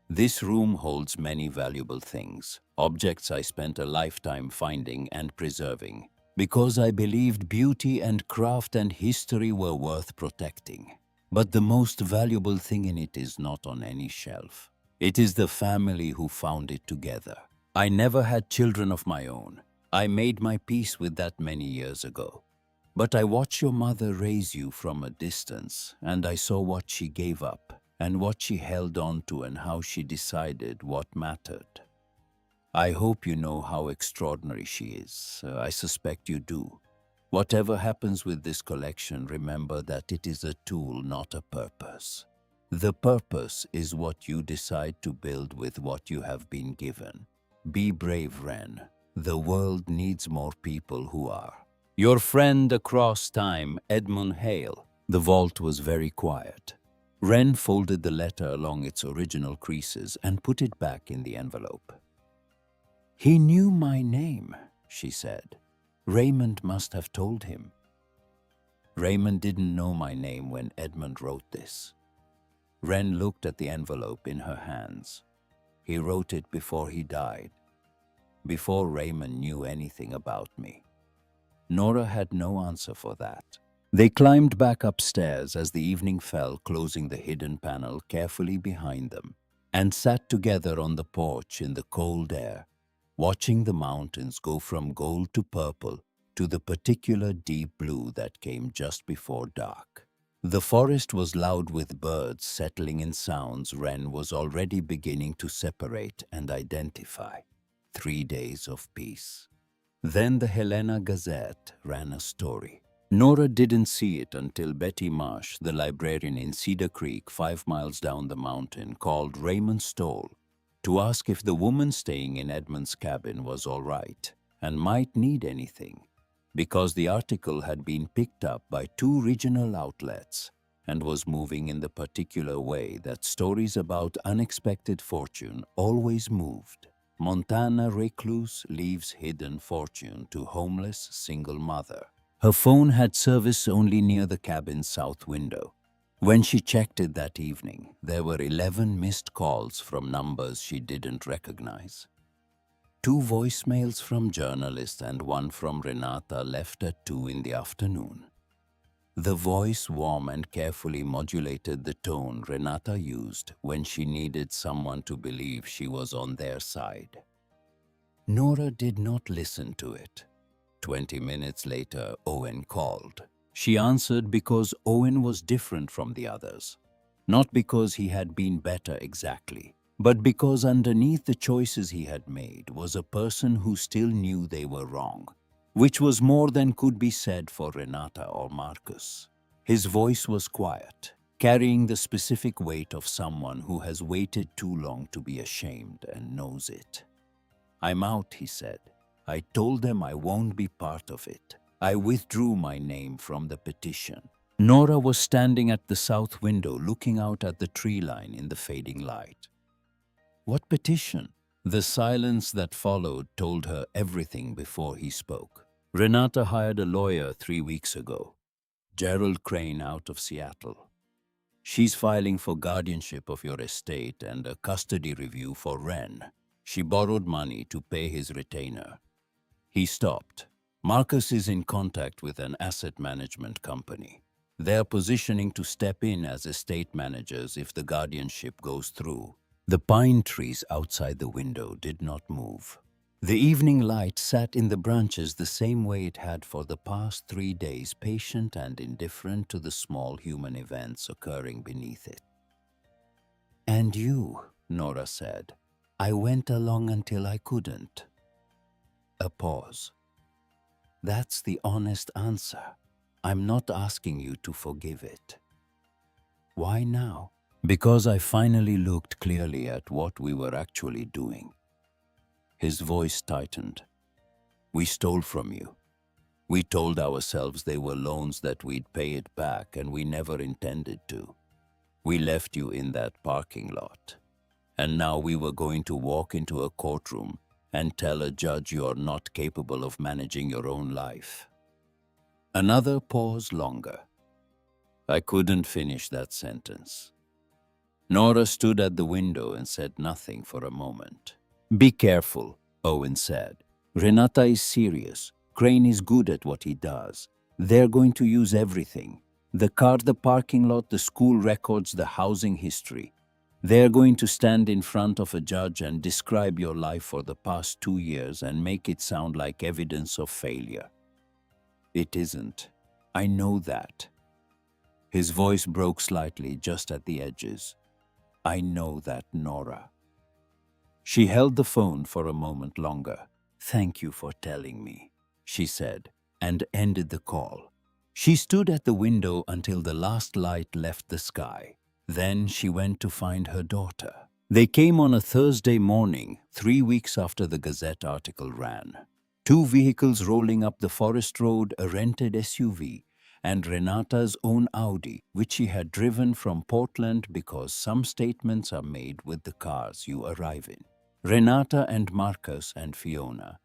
This room holds many valuable things, objects I spent a lifetime finding and preserving, because I believed beauty and craft and history were worth protecting. But the most valuable thing in it is not on any shelf. It is the family who found it together. I never had children of my own. I made my peace with that many years ago. But I watched your mother raise you from a distance, and I saw what she gave up, and what she held on to, and how she decided what mattered. I hope you know how extraordinary she is. I suspect you do. Whatever happens with this collection, remember that it is a tool, not a purpose. The purpose is what you decide to build with what you have been given. Be brave, Wren. The world needs more people who are. Your friend across time, Edmund Hale." The vault was very quiet. Wren folded the letter along its original creases and put it back in the envelope. He knew my name, she said. Raymond must have told him. Raymond didn't know my name when Edmund wrote this. Wren looked at the envelope in her hands. He wrote it before he died, before Raymond knew anything about me. Nora had no answer for that. They climbed back upstairs as the evening fell, closing the hidden panel carefully behind them, and sat together on the porch in the cold air, watching the mountains go from gold to purple to the particular deep blue that came just before dark. The forest was loud with birds settling in sounds Wren was already beginning to separate and identify. 3 days of peace. Then the Helena Gazette ran a story. Nora didn't see it until Betty Marsh, the librarian in Cedar Creek 5 miles down the mountain, called Raymond Stoll to ask if the woman staying in Edmund's cabin was all right and might need anything, because the article had been picked up by 2 regional outlets and was moving in the particular way that stories about unexpected fortune always moved. Montana recluse leaves hidden fortune to homeless single mother. Her phone had service only near the cabin's south window. When she checked it that evening, there were 11 missed calls from numbers she didn't recognize. 2 voicemails from journalists and 1 from Renata left at 2 in the afternoon. The voice warm and carefully modulated the tone Renata used when she needed someone to believe she was on their side. Nora did not listen to it. 20 minutes later, Owen called. She answered because Owen was different from the others. Not because he had been better exactly, but because underneath the choices he had made was a person who still knew they were wrong, which was more than could be said for Renata or Marcus. His voice was quiet, carrying the specific weight of someone who has waited too long to be ashamed and knows it. "I'm out," he said. "I told them I won't be part of it. I withdrew my name from the petition." Nora was standing at the south window looking out at the tree line in the fading light. What petition? The silence that followed told her everything before he spoke. Renata hired a lawyer 3 weeks ago, Gerald Crane out of Seattle. She's filing for guardianship of your estate and a custody review for Wren. She borrowed money to pay his retainer. He stopped. Marcus is in contact with an asset management company. They're positioning to step in as estate managers if the guardianship goes through. The pine trees outside the window did not move. The evening light sat in the branches the same way it had for the past 3 days, patient and indifferent to the small human events occurring beneath it. "And you," Nora said. "I went along until I couldn't." A pause. "That's the honest answer. I'm not asking you to forgive it." "Why now?" "Because I finally looked clearly at what we were actually doing." His voice tightened. "We stole from you. We told ourselves they were loans that we'd pay it back, and we never intended to. We left you in that parking lot. And now we were going to walk into a courtroom and tell a judge you're not capable of managing your own life." Another pause longer. I couldn't finish that sentence. Nora stood at the window and said nothing for a moment. "Be careful," Owen said. "Renata is serious. Crane is good at what he does. They're going to use everything. The car, the parking lot, the school records, the housing history. They're going to stand in front of a judge and describe your life for the past 2 years and make it sound like evidence of failure. It isn't. I know that." His voice broke slightly just at the edges. "I know that, Nora." She held the phone for a moment longer. "Thank you for telling me," she said, and ended the call. She stood at the window until the last light left the sky. Then she went to find her daughter. They came on a Thursday morning, 3 weeks after the Gazette article ran. 2 vehicles rolling up the forest road, a rented SUV, and Renata's own Audi, which she had driven from Portland because some statements are made with the cars you arrive in. Renata and Marcus and Fiona,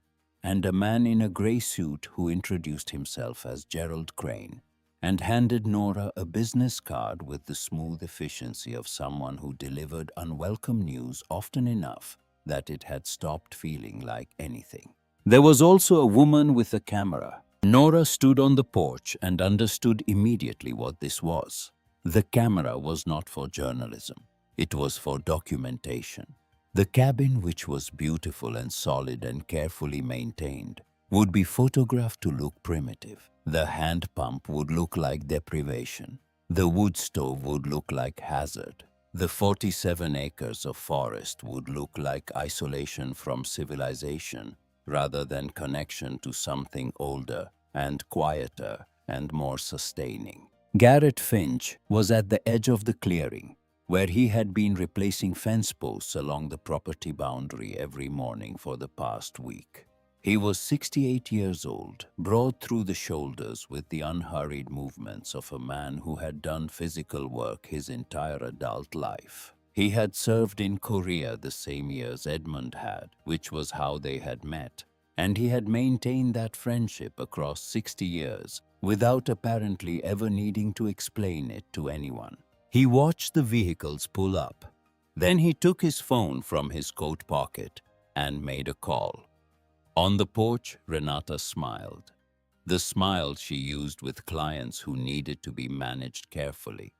and a man in a grey suit who introduced himself as Gerald Crane and handed Nora a business card with the smooth efficiency of someone who delivered unwelcome news often enough that it had stopped feeling like anything. There was also a woman with a camera. Nora stood on the porch and understood immediately what this was. The camera was not for journalism. It was for documentation. The cabin, which was beautiful and solid and carefully maintained, would be photographed to look primitive. The hand pump would look like deprivation. The wood stove would look like hazard. The 47 acres of forest would look like isolation from civilization rather than connection to something older and quieter and more sustaining. Garrett Finch was at the edge of the clearing, where he had been replacing fence posts along the property boundary every morning for the past week. He was 68 years old, broad through the shoulders with the unhurried movements of a man who had done physical work his entire adult life. He had served in Korea the same years Edmund had, which was how they had met, and he had maintained that friendship across 60 years without apparently ever needing to explain it to anyone. He watched the vehicles pull up. Then he took his phone from his coat pocket and made a call. On the porch, Renata smiled. The smile she used with clients who needed to be managed carefully.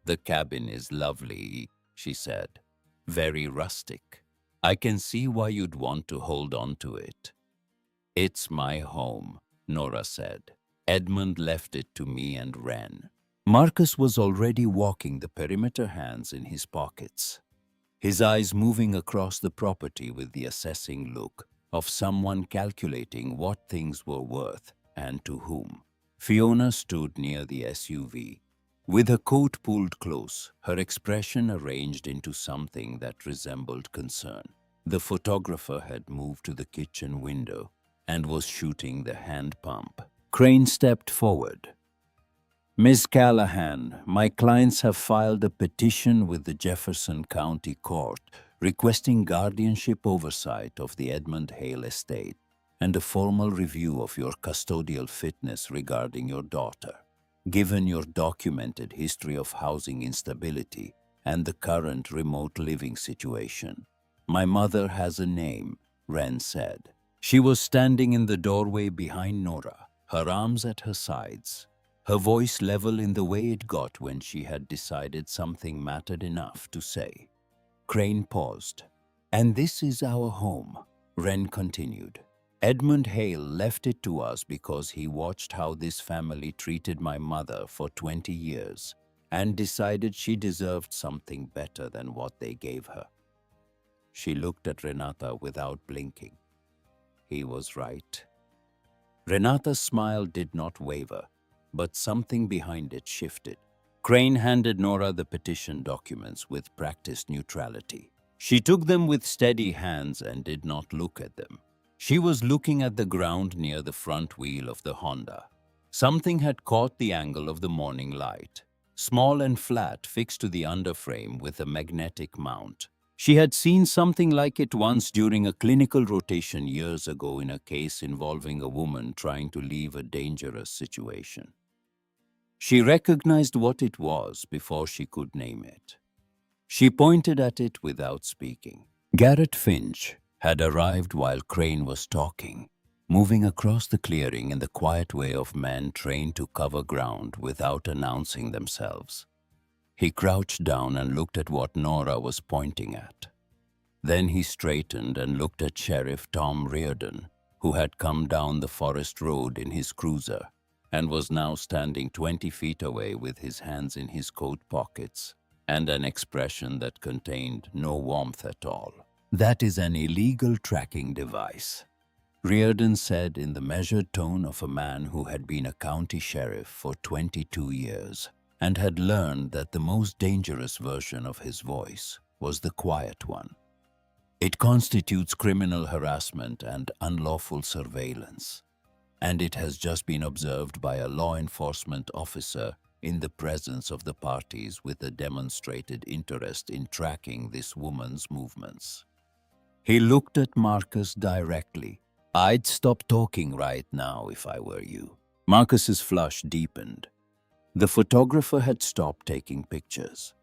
"The cabin is lovely," she said. "Very rustic. I can see why you'd want to hold on to it." "It's my home," Nora said. "Edmund left it to me and Ren." Marcus was already walking the perimeter, hands in his pockets, his eyes moving across the property with the assessing look of someone calculating what things were worth and to whom. Fiona stood near the SUV, with her coat pulled close, her expression arranged into something that resembled concern. The photographer had moved to the kitchen window and was shooting the hand pump. Crane stepped forward. "Ms. Callahan, my clients have filed a petition with the Jefferson County Court requesting guardianship oversight of the Edmund Hale estate and a formal review of your custodial fitness regarding your daughter. Given your documented history of housing instability and the current remote living situation, my mother has a name," Ren said. She was standing in the doorway behind Nora, her arms at her sides, her voice level in the way it got when she had decided something mattered enough to say. Crane paused. "And this is our home," Ren continued. "Edmund Hale left it to us because he watched how this family treated my mother for 20 years and decided she deserved something better than what they gave her." She looked at Renata without blinking. He was right. Renata's smile did not waver, but something behind it shifted. Crane handed Nora the petition documents with practiced neutrality. She took them with steady hands and did not look at them. She was looking at the ground near the front wheel of the Honda. Something had caught the angle of the morning light, small and flat, fixed to the underframe with a magnetic mount. She had seen something like it once during a clinical rotation years ago in a case involving a woman trying to leave a dangerous situation. She recognized what it was before she could name it. She pointed at it without speaking. Garrett Finch had arrived while Crane was talking, moving across the clearing in the quiet way of men trained to cover ground without announcing themselves. He crouched down and looked at what Nora was pointing at. Then he straightened and looked at Sheriff Tom Reardon, who had come down the forest road in his cruiser and was now standing 20 feet away with his hands in his coat pockets and an expression that contained no warmth at all. "That is an illegal tracking device," Reardon said in the measured tone of a man who had been a county sheriff for 22 years and had learned that the most dangerous version of his voice was the quiet one. "It constitutes criminal harassment and unlawful surveillance, and it has just been observed by a law enforcement officer in the presence of the parties with a demonstrated interest in tracking this woman's movements." He looked at Marcus directly. "I'd stop talking right now if I were you." Marcus's flush deepened. The photographer had stopped taking pictures.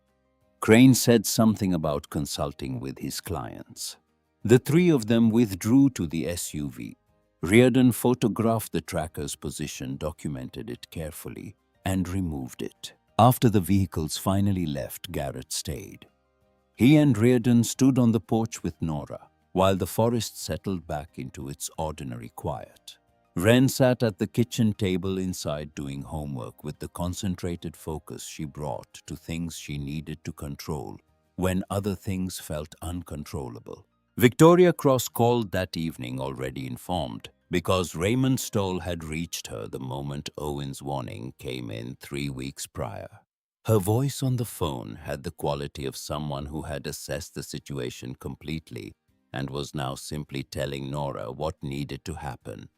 Crane said something about consulting with his clients. The three of them withdrew to the SUV. Reardon photographed the tracker's position, documented it carefully, and removed it. After the vehicles finally left, Garrett stayed. He and Reardon stood on the porch with Nora, while the forest settled back into its ordinary quiet. Wren sat at the kitchen table inside doing homework with the concentrated focus she brought to things she needed to control when other things felt uncontrollable. Victoria Cross called that evening already informed, because Raymond Stoll had reached her the moment Owen's warning came in 3 weeks prior. Her voice on the phone had the quality of someone who had assessed the situation completely and was now simply telling Nora what needed to happen.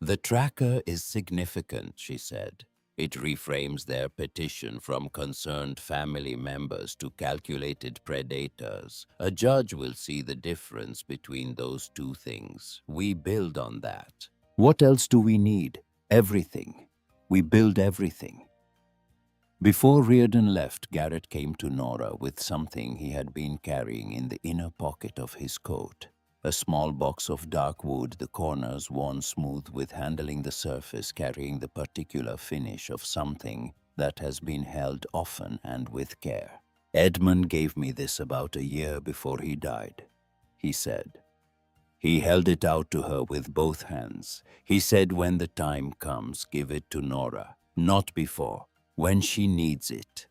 "The tracker is significant," she said. "It reframes their petition from concerned family members to calculated predators. A judge will see the difference between those two things. We build on that." "What else do we need?" "Everything. We build everything." Before Reardon left, Garrett came to Nora with something he had been carrying in the inner pocket of his coat. A small box of dark wood, the corners worn smooth with handling the surface, carrying the particular finish of something that has been held often and with care. "Edmund gave me this about a year before he died," he said. He held it out to her with both hands. He said, "When the time comes, give it to Nora, not before, when she needs it."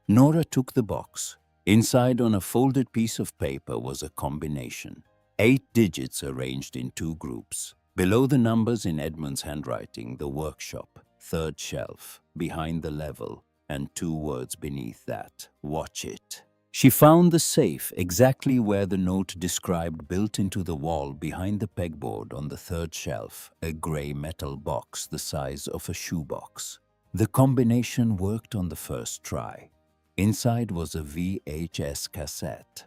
Nora took the box. Inside, on a folded piece of paper, was a combination. 8 digits arranged in 2 groups. Below the numbers in Edmund's handwriting, the workshop, 3rd shelf, behind the level, and 2 words beneath that, "Watch it." She found the safe exactly where the note described, built into the wall behind the pegboard on the 3rd shelf, a gray metal box the size of a shoebox. The combination worked on the first try. Inside was a VHS cassette.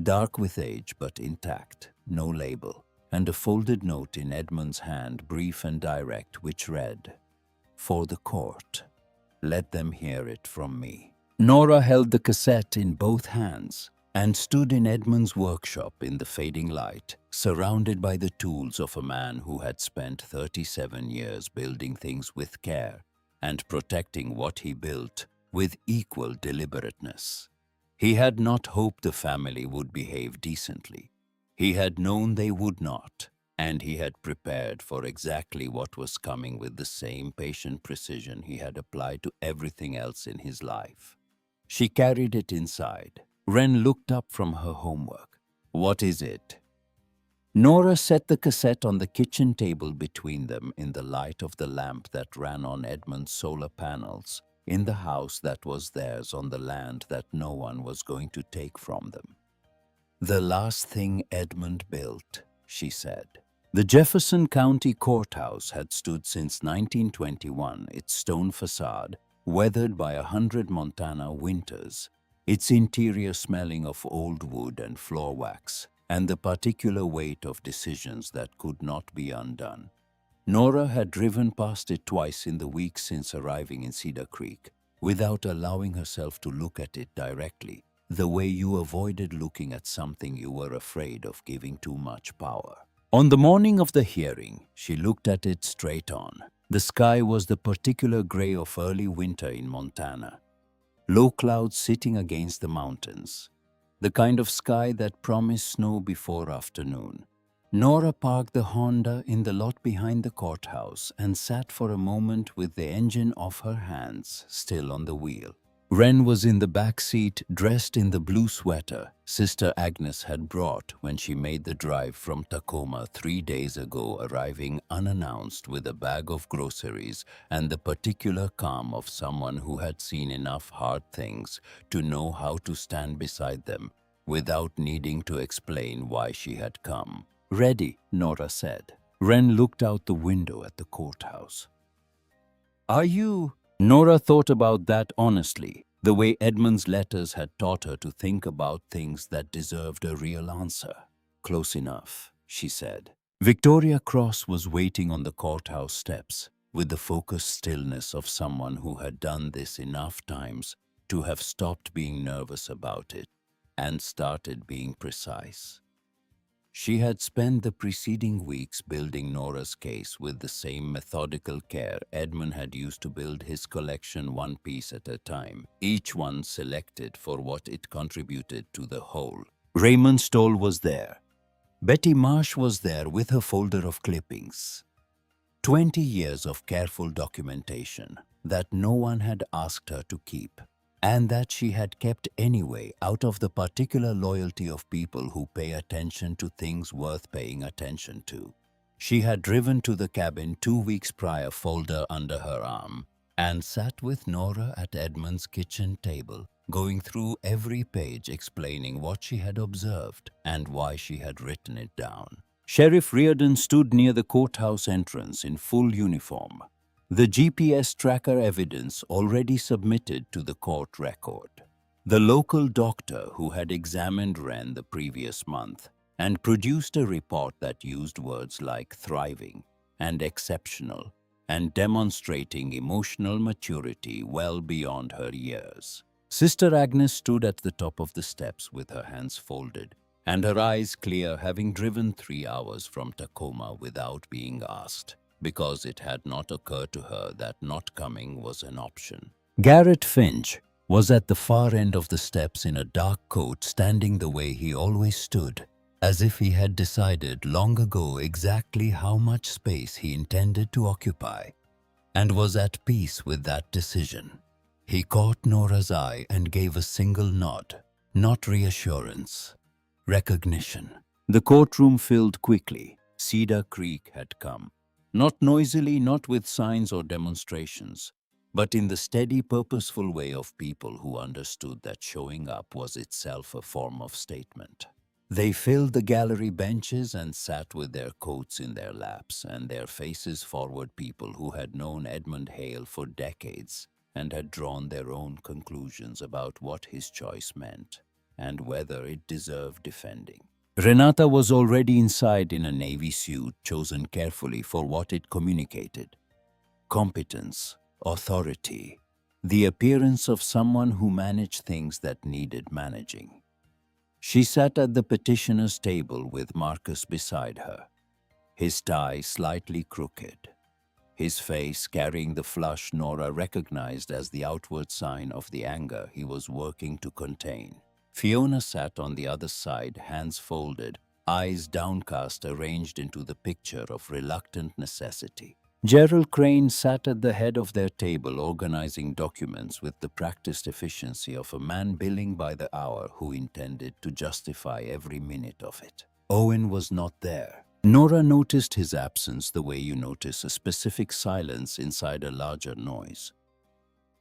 Dark with age but intact, no label, and a folded note in Edmund's hand, brief and direct, which read, "For the court. Let them hear it from me." Nora held the cassette in both hands and stood in Edmund's workshop in the fading light, surrounded by the tools of a man who had spent 37 years building things with care and protecting what he built with equal deliberateness. He had not hoped the family would behave decently. He had known they would not, and he had prepared for exactly what was coming with the same patient precision he had applied to everything else in his life. She carried it inside. Wren looked up from her homework. "What is it?" Nora set the cassette on the kitchen table between them in the light of the lamp that ran on Edmund's solar panels, in the house that was theirs on the land that no one was going to take from them. "The last thing Edmund built," she said. The Jefferson County Courthouse had stood since 1921, its stone facade weathered by 100 Montana winters, its interior smelling of old wood and floor wax, and the particular weight of decisions that could not be undone. Nora had driven past it twice in the weeks since arriving in Cedar Creek, without allowing herself to look at it directly, the way you avoided looking at something you were afraid of giving too much power. On the morning of the hearing, she looked at it straight on. The sky was the particular gray of early winter in Montana. Low clouds sitting against the mountains. The kind of sky that promised snow before afternoon. Nora parked the Honda in the lot behind the courthouse and sat for a moment with the engine off her hands, still on the wheel. Wren was in the back seat, dressed in the blue sweater Sister Agnes had brought when she made the drive from Tacoma 3 days ago, arriving unannounced with a bag of groceries and the particular calm of someone who had seen enough hard things to know how to stand beside them without needing to explain why she had come. "Ready," Nora said. Wren looked out the window at the courthouse. "Are you?" Nora thought about that honestly, the way Edmund's letters had taught her to think about things that deserved a real answer. Close enough, she said. Victoria Cross was waiting on the courthouse steps with the focused stillness of someone who had done this enough times to have stopped being nervous about it and started being precise. She had spent the preceding weeks building Nora's case with the same methodical care Edmund had used to build his collection one piece at a time, each one selected for what it contributed to the whole. Raymond Stoll was there. Betty Marsh was there with her folder of clippings. 20 years of careful documentation that no one had asked her to keep, and that she had kept anyway out of the particular loyalty of people who pay attention to things worth paying attention to. She had driven to the cabin 2 weeks prior, folder under her arm, and sat with Nora at Edmund's kitchen table, going through every page explaining what she had observed and why she had written it down. Sheriff Reardon stood near the courthouse entrance in full uniform, the GPS tracker evidence already submitted to the court record. The local doctor who had examined Wren the previous month and produced a report that used words like thriving and exceptional and demonstrating emotional maturity well beyond her years. Sister Agnes stood at the top of the steps with her hands folded and her eyes clear, having driven 3 hours from Tacoma without being asked, because it had not occurred to her that not coming was an option. Garrett Finch was at the far end of the steps in a dark coat, standing the way he always stood, as if he had decided long ago exactly how much space he intended to occupy, and was at peace with that decision. He caught Nora's eye and gave a single nod, not reassurance, recognition. The courtroom filled quickly. Cedar Creek had come. Not noisily, not with signs or demonstrations, but in the steady, purposeful way of people who understood that showing up was itself a form of statement. They filled the gallery benches and sat with their coats in their laps and their faces forward, people who had known Edmund Hale for decades and had drawn their own conclusions about what his choice meant and whether it deserved defending. Renata was already inside in a navy suit chosen carefully for what it communicated. Competence, authority, the appearance of someone who managed things that needed managing. She sat at the petitioner's table with Marcus beside her, his tie slightly crooked, his face carrying the flush Nora recognized as the outward sign of the anger he was working to contain. Fiona sat on the other side, hands folded, eyes downcast, arranged into the picture of reluctant necessity. Gerald Crane sat at the head of their table, organizing documents with the practiced efficiency of a man billing by the hour who intended to justify every minute of it. Owen was not there. Nora noticed his absence the way you notice a specific silence inside a larger noise.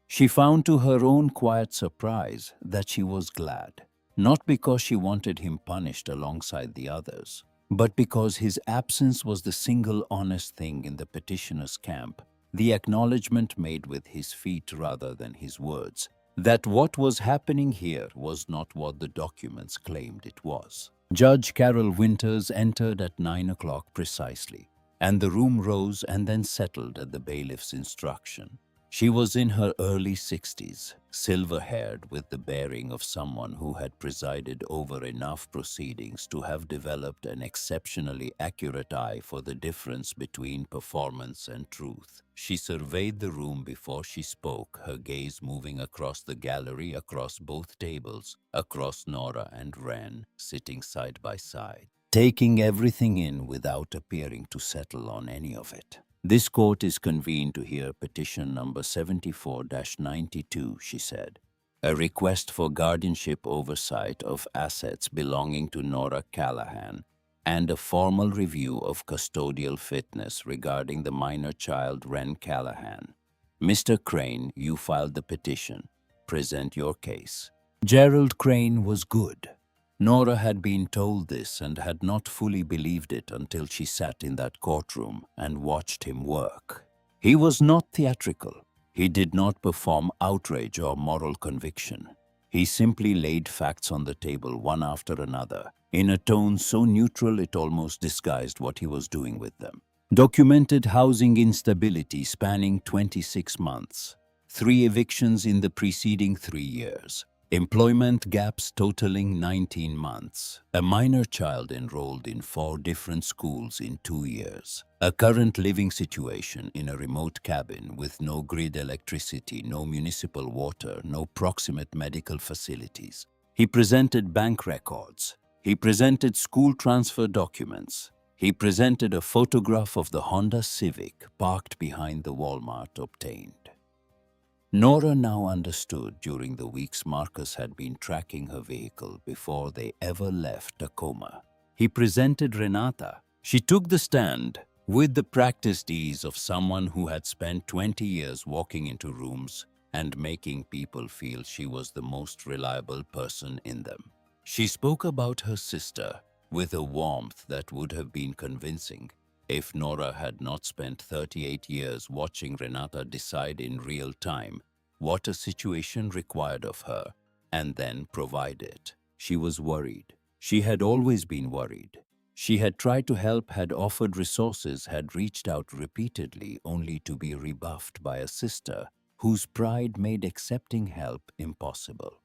She found to her own quiet surprise that she was glad, not because she wanted him punished alongside the others, but because his absence was the single honest thing in the petitioner's camp, the acknowledgement made with his feet rather than his words, that what was happening here was not what the documents claimed it was. Judge Carol Winters entered at 9 o'clock precisely, and the room rose and then settled at the bailiff's instruction. She was in her early 60s, silver-haired, with the bearing of someone who had presided over enough proceedings to have developed an exceptionally accurate eye for the difference between performance and truth. She surveyed the room before she spoke, her gaze moving across the gallery, across both tables, across Nora and Wren, sitting side by side, taking everything in without appearing to settle on any of it. This court is convened to hear petition number 74-92, she said, a request for guardianship oversight of assets belonging to Nora Callahan and a formal review of custodial fitness regarding the minor child Wren Callahan. Mr. Crane, you filed the petition. Present your case. Gerald Crane was good. Nora had been told this and had not fully believed it until she sat in that courtroom and watched him work. He was not theatrical. He did not perform outrage or moral conviction. He simply laid facts on the table one after another, in a tone so neutral it almost disguised what he was doing with them. Documented housing instability spanning 26 months, 3 evictions in the preceding 3 years, employment gaps totaling 19 months, a minor child enrolled in 4 different schools in 2 years, a current living situation in a remote cabin with no grid electricity, no municipal water, no proximate medical facilities. He presented bank records. He presented school transfer documents. He presented a photograph of the Honda Civic parked behind the Walmart obtained. Nora now understood during the weeks Marcus had been tracking her vehicle before they ever left Tacoma. He presented Renata. She took the stand with the practiced ease of someone who had spent 20 years walking into rooms and making people feel she was the most reliable person in them. She spoke about her sister with a warmth that would have been convincing if Nora had not spent 38 years watching Renata decide in real time what a situation required of her and then provide it. She was worried. She had always been worried. She had tried to help, had offered resources, had reached out repeatedly only to be rebuffed by a sister whose pride made accepting help impossible.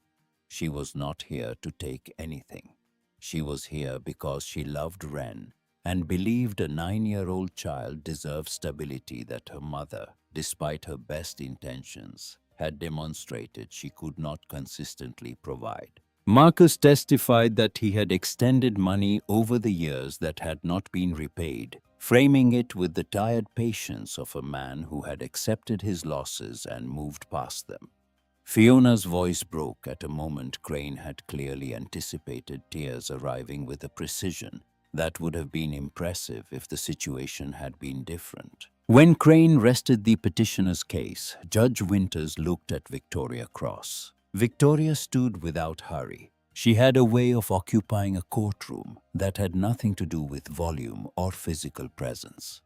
She was not here to take anything. She was here because she loved Ren and believed a 9-year-old child deserved stability that her mother, despite her best intentions, had demonstrated she could not consistently provide. Marcus testified that he had extended money over the years that had not been repaid, framing it with the tired patience of a man who had accepted his losses and moved past them. Fiona's voice broke at a moment Crane had clearly anticipated, tears arriving with a precision that would have been impressive if the situation had been different. When Crane rested the petitioner's case, Judge Winters looked at Victoria Cross. Victoria stood without hurry. She had a way of occupying a courtroom that had nothing to do with volume or physical presence.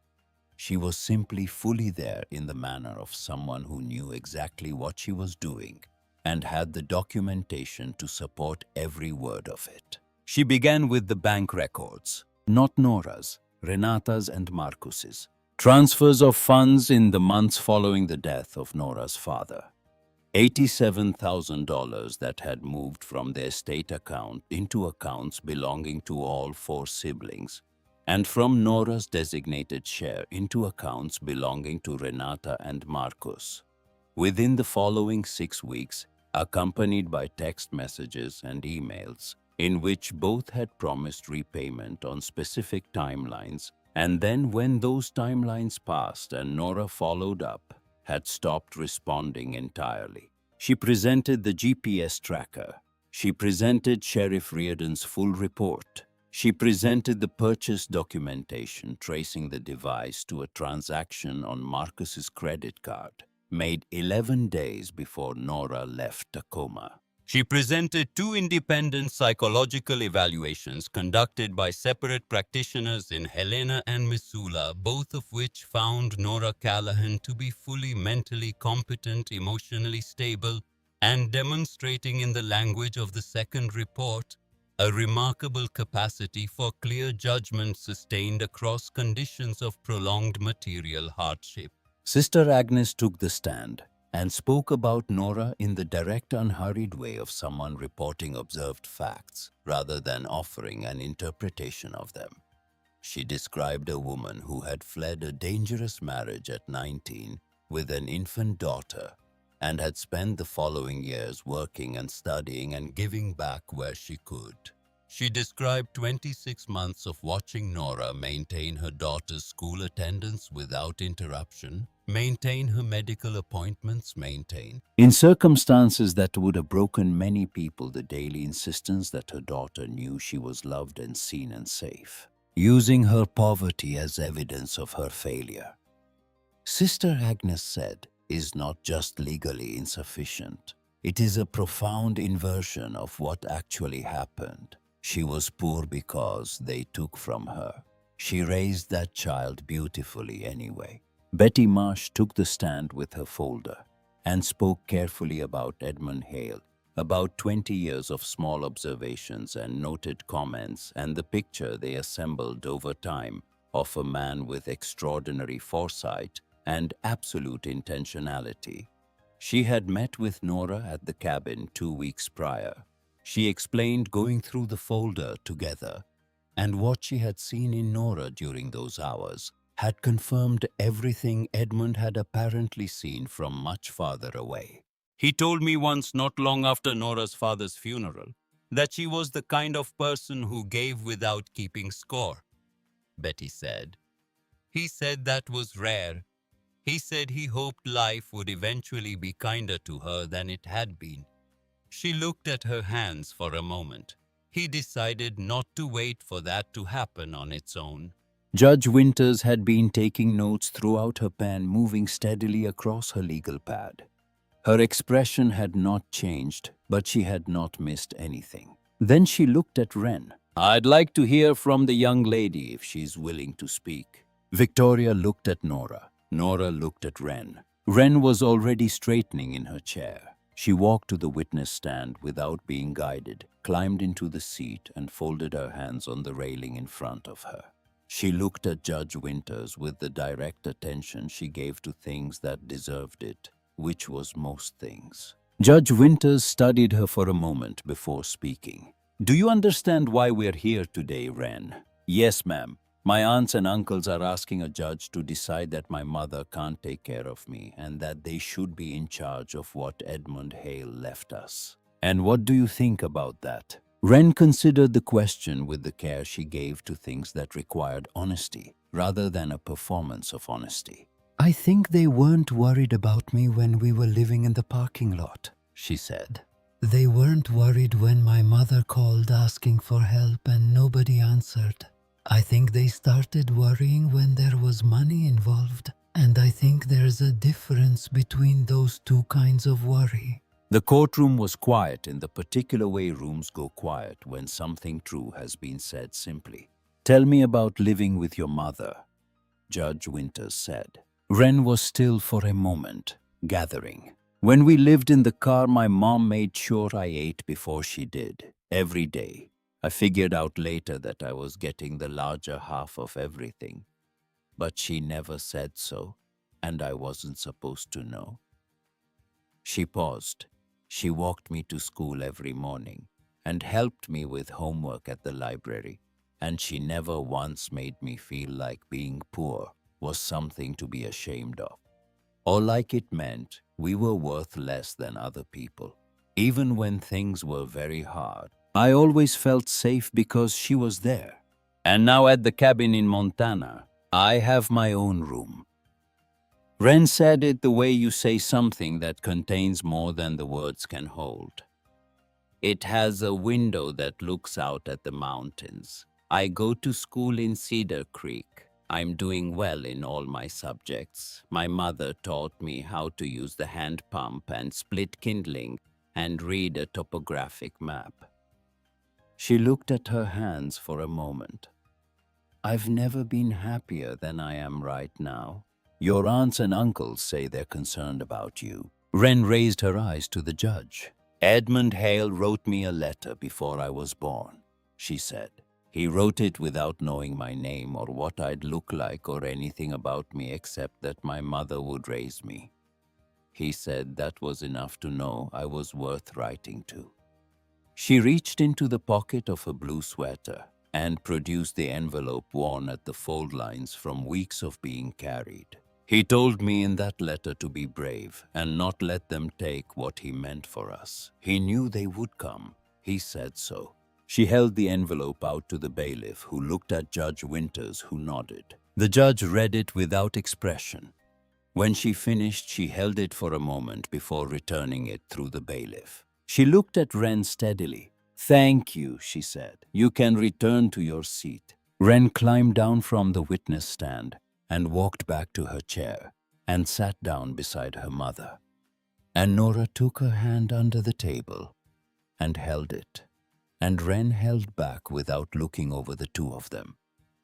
She was simply fully there in the manner of someone who knew exactly what she was doing and had the documentation to support every word of it. She began with the bank records, not Nora's, Renata's and Marcus's. Transfers of funds in the months following the death of Nora's father. $87,000 that had moved from their estate account into accounts belonging to all 4 siblings, and from Nora's designated share into accounts belonging to Renata and Marcus. Within the following 6 weeks, accompanied by text messages and emails, in which both had promised repayment on specific timelines, and then when those timelines passed and Nora followed up, had stopped responding entirely. She presented the GPS tracker. She presented Sheriff Reardon's full report. She presented the purchase documentation tracing the device to a transaction on Marcus's credit card, made 11 days before Nora left Tacoma. She presented 2 independent psychological evaluations conducted by separate practitioners in Helena and Missoula, both of which found Nora Callahan to be fully mentally competent, emotionally stable, and demonstrating, in the language of the second report, a remarkable capacity for clear judgment sustained across conditions of prolonged material hardship. Sister Agnes took the stand and spoke about Nora in the direct, unhurried way of someone reporting observed facts rather than offering an interpretation of them. She described a woman who had fled a dangerous marriage at 19 with an infant daughter and had spent the following years working and studying and giving back where she could. She described 26 months of watching Nora maintain her daughter's school attendance without interruption, maintain her medical appointments, in circumstances that would have broken many people, the daily insistence that her daughter knew she was loved and seen and safe, using her poverty as evidence of her failure. Sister Agnes said, is not just legally insufficient. It is a profound inversion of what actually happened. She was poor because they took from her. She raised that child beautifully anyway. Betty Marsh took the stand with her folder and spoke carefully about Edmund Hale, About 20 years of small observations and noted comments, and the picture they assembled over time of a man with extraordinary foresight and absolute intentionality. She had met with Nora at the cabin 2 weeks prior. She explained going through the folder together, and what she had seen in Nora during those hours had confirmed everything Edmund had apparently seen from much farther away. He told me once, not long after Nora's father's funeral, that she was the kind of person who gave without keeping score, Betty said. He said that was rare. He said he hoped life would eventually be kinder to her than it had been. She looked at her hands for a moment. He decided not to wait for that to happen on its own. Judge Winters had been taking notes throughout her pen, moving steadily across her legal pad. Her expression had not changed, but she had not missed anything. Then she looked at Wren. "I'd like to hear from the young lady if she's willing to speak." Victoria looked at Nora. Nora looked at Wren. Wren was already straightening in her chair. She walked to the witness stand without being guided, climbed into the seat, and folded her hands on the railing in front of her. She looked at Judge Winters with the direct attention she gave to things that deserved it, which was most things. Judge Winters studied her for a moment before speaking. "Do you understand why we're here today, Wren?" "Yes, ma'am. My aunts and uncles are asking a judge to decide that my mother can't take care of me and that they should be in charge of what Edmund Hale left us." "And what do you think about that?" Wren considered the question with the care she gave to things that required honesty, rather than a performance of honesty. "I think they weren't worried about me when we were living in the parking lot," she said. "They weren't worried when my mother called asking for help and nobody answered. I think they started worrying when there was money involved, and I think there's a difference between those two kinds of worry." The courtroom was quiet in the particular way rooms go quiet when something true has been said simply. "Tell me about living with your mother," Judge Winters said. Wren was still for a moment, gathering. "When we lived in the car, my mom made sure I ate before she did, every day. I figured out later that I was getting the larger half of everything. But she never said so, and I wasn't supposed to know." She paused. "She walked me to school every morning and helped me with homework at the library, and she never once made me feel like being poor was something to be ashamed of, or like it meant we were worth less than other people. Even when things were very hard, I always felt safe because she was there. And now at the cabin in Montana, I have my own room." Wren said it the way you say something that contains more than the words can hold. "It has a window that looks out at the mountains. I go to school in Cedar Creek. I'm doing well in all my subjects. My mother taught me how to use the hand pump and split kindling and read a topographic map." She looked at her hands for a moment. "I've never been happier than I am right now. Your aunts and uncles say they're concerned about you." Wren raised her eyes to the judge. "Edmund Hale wrote me a letter before I was born," she said. "He wrote it without knowing my name or what I'd look like or anything about me except that my mother would raise me. He said that was enough to know I was worth writing to." She reached into the pocket of her blue sweater and produced the envelope worn at the fold lines from weeks of being carried. "He told me in that letter to be brave and not let them take what he meant for us. He knew they would come. He said so." She held the envelope out to the bailiff, who looked at Judge Winters, who nodded. The judge read it without expression. When she finished, she held it for a moment before returning it through the bailiff. She looked at Wren steadily. "Thank you," she said. "You can return to your seat." Wren climbed down from the witness stand and walked back to her chair and sat down beside her mother. And Nora took her hand under the table and held it. And Wren held back without looking over the two of them,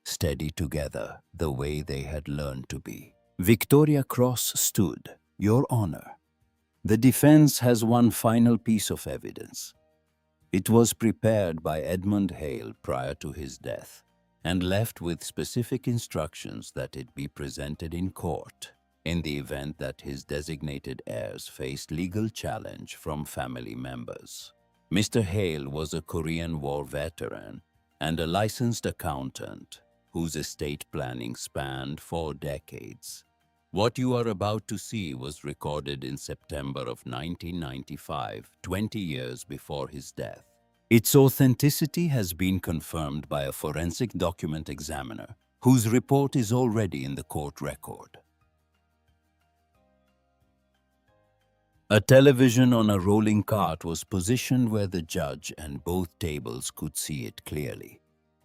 steady together the way they had learned to be. Victoria Cross stood. "Your Honor," The defense has one final piece of evidence. It was prepared by Edmund Hale prior to his death and left with specific instructions that it be presented in court in the event that his designated heirs faced legal challenge from family members. Mr. Hale was a Korean War veteran and a licensed accountant whose estate planning spanned 4 decades. What you are about to see was recorded in September of 1995, 20 years before his death. Its authenticity has been confirmed by a forensic document examiner, whose report is already in the court record. A television on a rolling cart was positioned where the judge and both tables could see it clearly.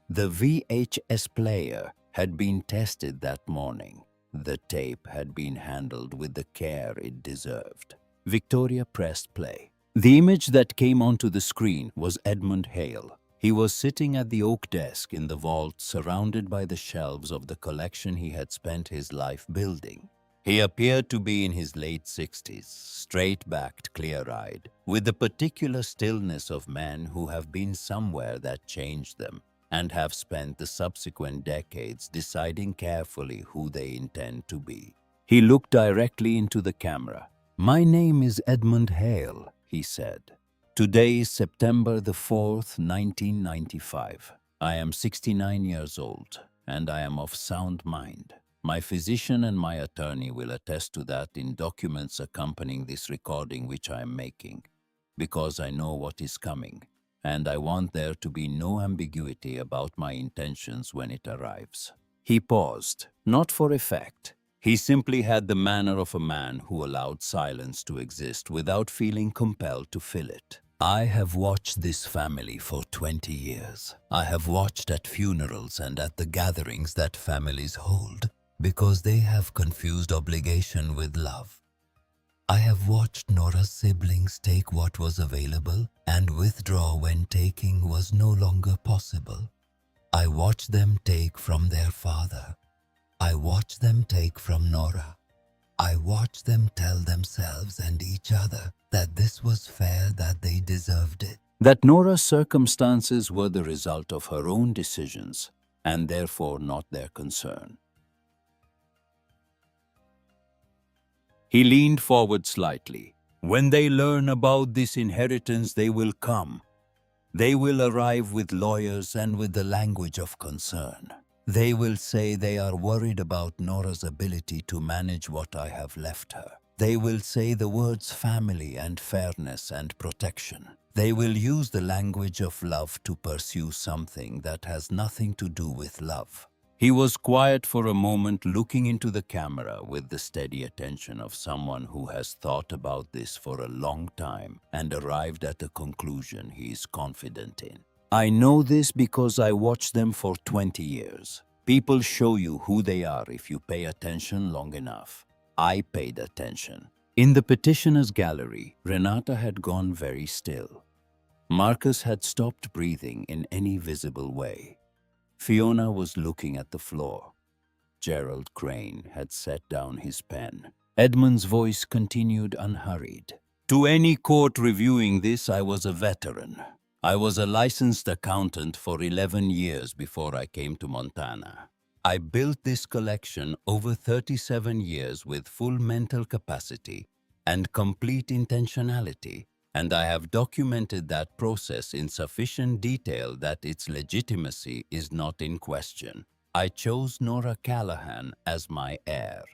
The VHS player had been tested that morning. The tape had been handled with the care it deserved. Victoria pressed play. The image that came onto the screen was Edmund Hale. He was sitting at the oak desk in the vault, surrounded by the shelves of the collection he had spent his life building. He appeared to be in his late 60s, straight-backed, clear-eyed, with the particular stillness of men who have been somewhere that changed them and have spent the subsequent decades deciding carefully who they intend to be. He looked directly into the camera. "My name is Edmund Hale," he said. "Today is September the 4th, 1995. I am 69 years old, and I am of sound mind. My physician and my attorney will attest to that in documents accompanying this recording which I am making, because I know what is coming, and I want there to be no ambiguity about my intentions when it arrives." He paused, not for effect. He simply had the manner of a man who allowed silence to exist without feeling compelled to fill it. "I have watched this family for 20 years. I have watched at funerals and at the gatherings that families hold, because they have confused obligation with love. I have watched Nora's siblings take what was available and withdraw when taking was no longer possible. I watched them take from their father. I watched them take from Nora. I watched them tell themselves and each other that this was fair, that they deserved it, that Nora's circumstances were the result of her own decisions and therefore not their concern." He leaned forward slightly. "When they learn about this inheritance, they will come. They will arrive with lawyers and with the language of concern. They will say they are worried about Nora's ability to manage what I have left her. They will say the words family and fairness and protection. They will use the language of love to pursue something that has nothing to do with love." He was quiet for a moment, looking into the camera with the steady attention of someone who has thought about this for a long time and arrived at a conclusion he is confident in. "I know this because I watched them for 20 years. People show you who they are if you pay attention long enough. I paid attention." In the petitioner's gallery, Renata had gone very still. Marcus had stopped breathing in any visible way. Fiona was looking at the floor. Gerald Crane had set down his pen. Edmund's voice continued unhurried. "To any court reviewing this, I was a veteran. I was a licensed accountant for 11 years before I came to Montana. I built this collection over 37 years with full mental capacity and complete intentionality, and I have documented that process in sufficient detail that its legitimacy is not in question. I chose Nora Callahan as my heir,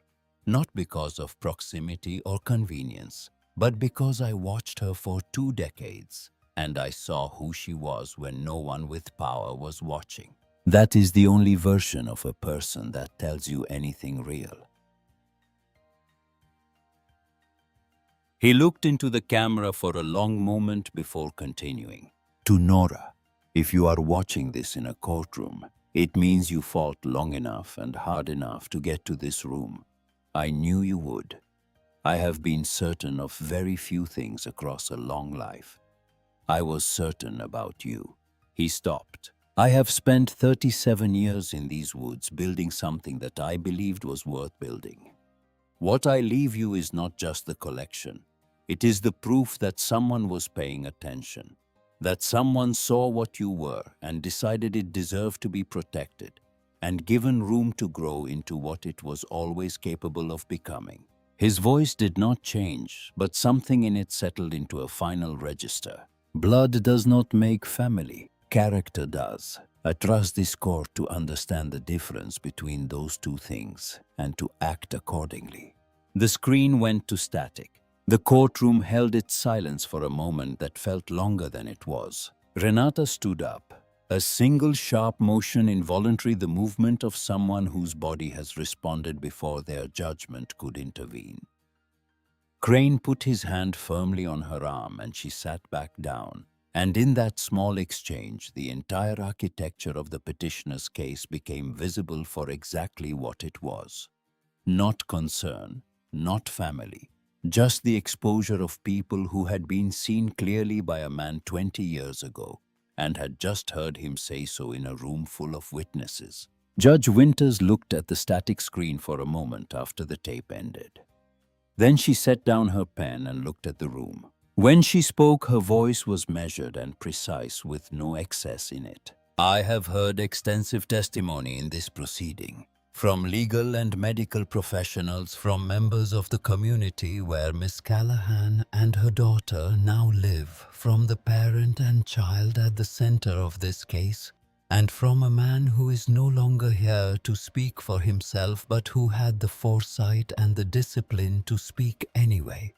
not because of proximity or convenience, but because I watched her for 2 decades, and I saw who she was when no one with power was watching. That is the only version of a person that tells you anything real." He looked into the camera for a long moment before continuing. "To Nora, if you are watching this in a courtroom, it means you fought long enough and hard enough to get to this room. I knew you would. I have been certain of very few things across a long life. I was certain about you." He stopped. "I have spent 37 years in these woods building something that I believed was worth building. What I leave you is not just the collection. It is the proof that someone was paying attention, that someone saw what you were and decided it deserved to be protected and given room to grow into what it was always capable of becoming. His voice did not change, but something in it settled into a final register. Blood does not make family, character does. I trust this court to understand the difference between those two things and to act accordingly. The screen went to static. The courtroom held its silence for a moment that felt longer than it was. Renata stood up. A single sharp motion, involuntary, the movement of someone whose body has responded before their judgment could intervene. Crane put his hand firmly on her arm and she sat back down. And in that small exchange, the entire architecture of the petitioner's case became visible for exactly what it was. Not concern, not family, just the exposure of people who had been seen clearly by a man 20 years ago and had just heard him say so in a room full of witnesses. Judge Winters looked at the static screen for a moment after the tape ended. Then she set down her pen and looked at the room. When she spoke, her voice was measured and precise with no excess in it. I have heard extensive testimony in this proceeding, from legal and medical professionals, from members of the community where Miss Callahan and her daughter now live, from the parent and child at the center of this case, and from a man who is no longer here to speak for himself but who had the foresight and the discipline to speak anyway.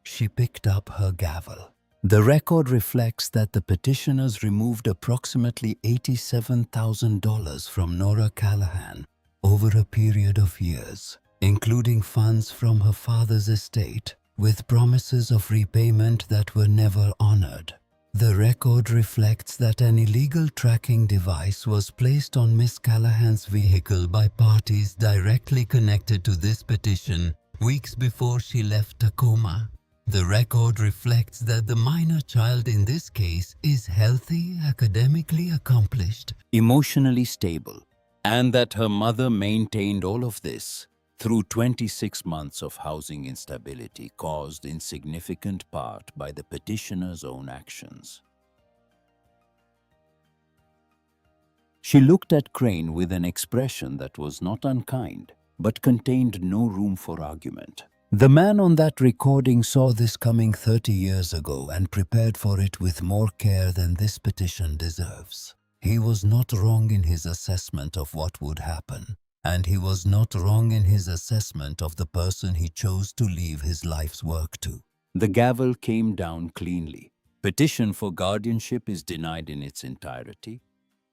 She picked up her gavel. The record reflects that the petitioners removed approximately $87,000 from Nora Callahan over a period of years, including funds from her father's estate, with promises of repayment that were never honored. The record reflects that an illegal tracking device was placed on Miss Callahan's vehicle by parties directly connected to this petition weeks before she left Tacoma. The record reflects that the minor child in this case is healthy, academically accomplished, emotionally stable, and that her mother maintained all of this through 26 months of housing instability caused in significant part by the petitioner's own actions. She looked at Crane with an expression that was not unkind, but contained no room for argument. The man on that recording saw this coming 30 years ago and prepared for it with more care than this petition deserves. He was not wrong in his assessment of what would happen, and he was not wrong in his assessment of the person he chose to leave his life's work to. The gavel came down cleanly. Petition for guardianship is denied in its entirety.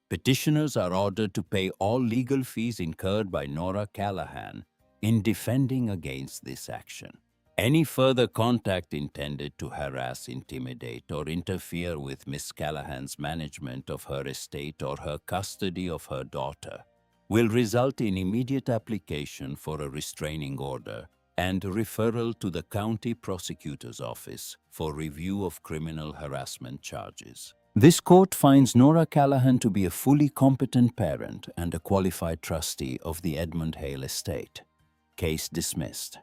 Petitioners are ordered to pay all legal fees incurred by Nora Callahan in defending against this action. Any further contact intended to harass, intimidate, or interfere with Miss Callahan's management of her estate or her custody of her daughter will result in immediate application for a restraining order and referral to the county prosecutor's office for review of criminal harassment charges. This court finds Nora Callahan to be a fully competent parent and a qualified trustee of the Edmund Hale estate. Case dismissed.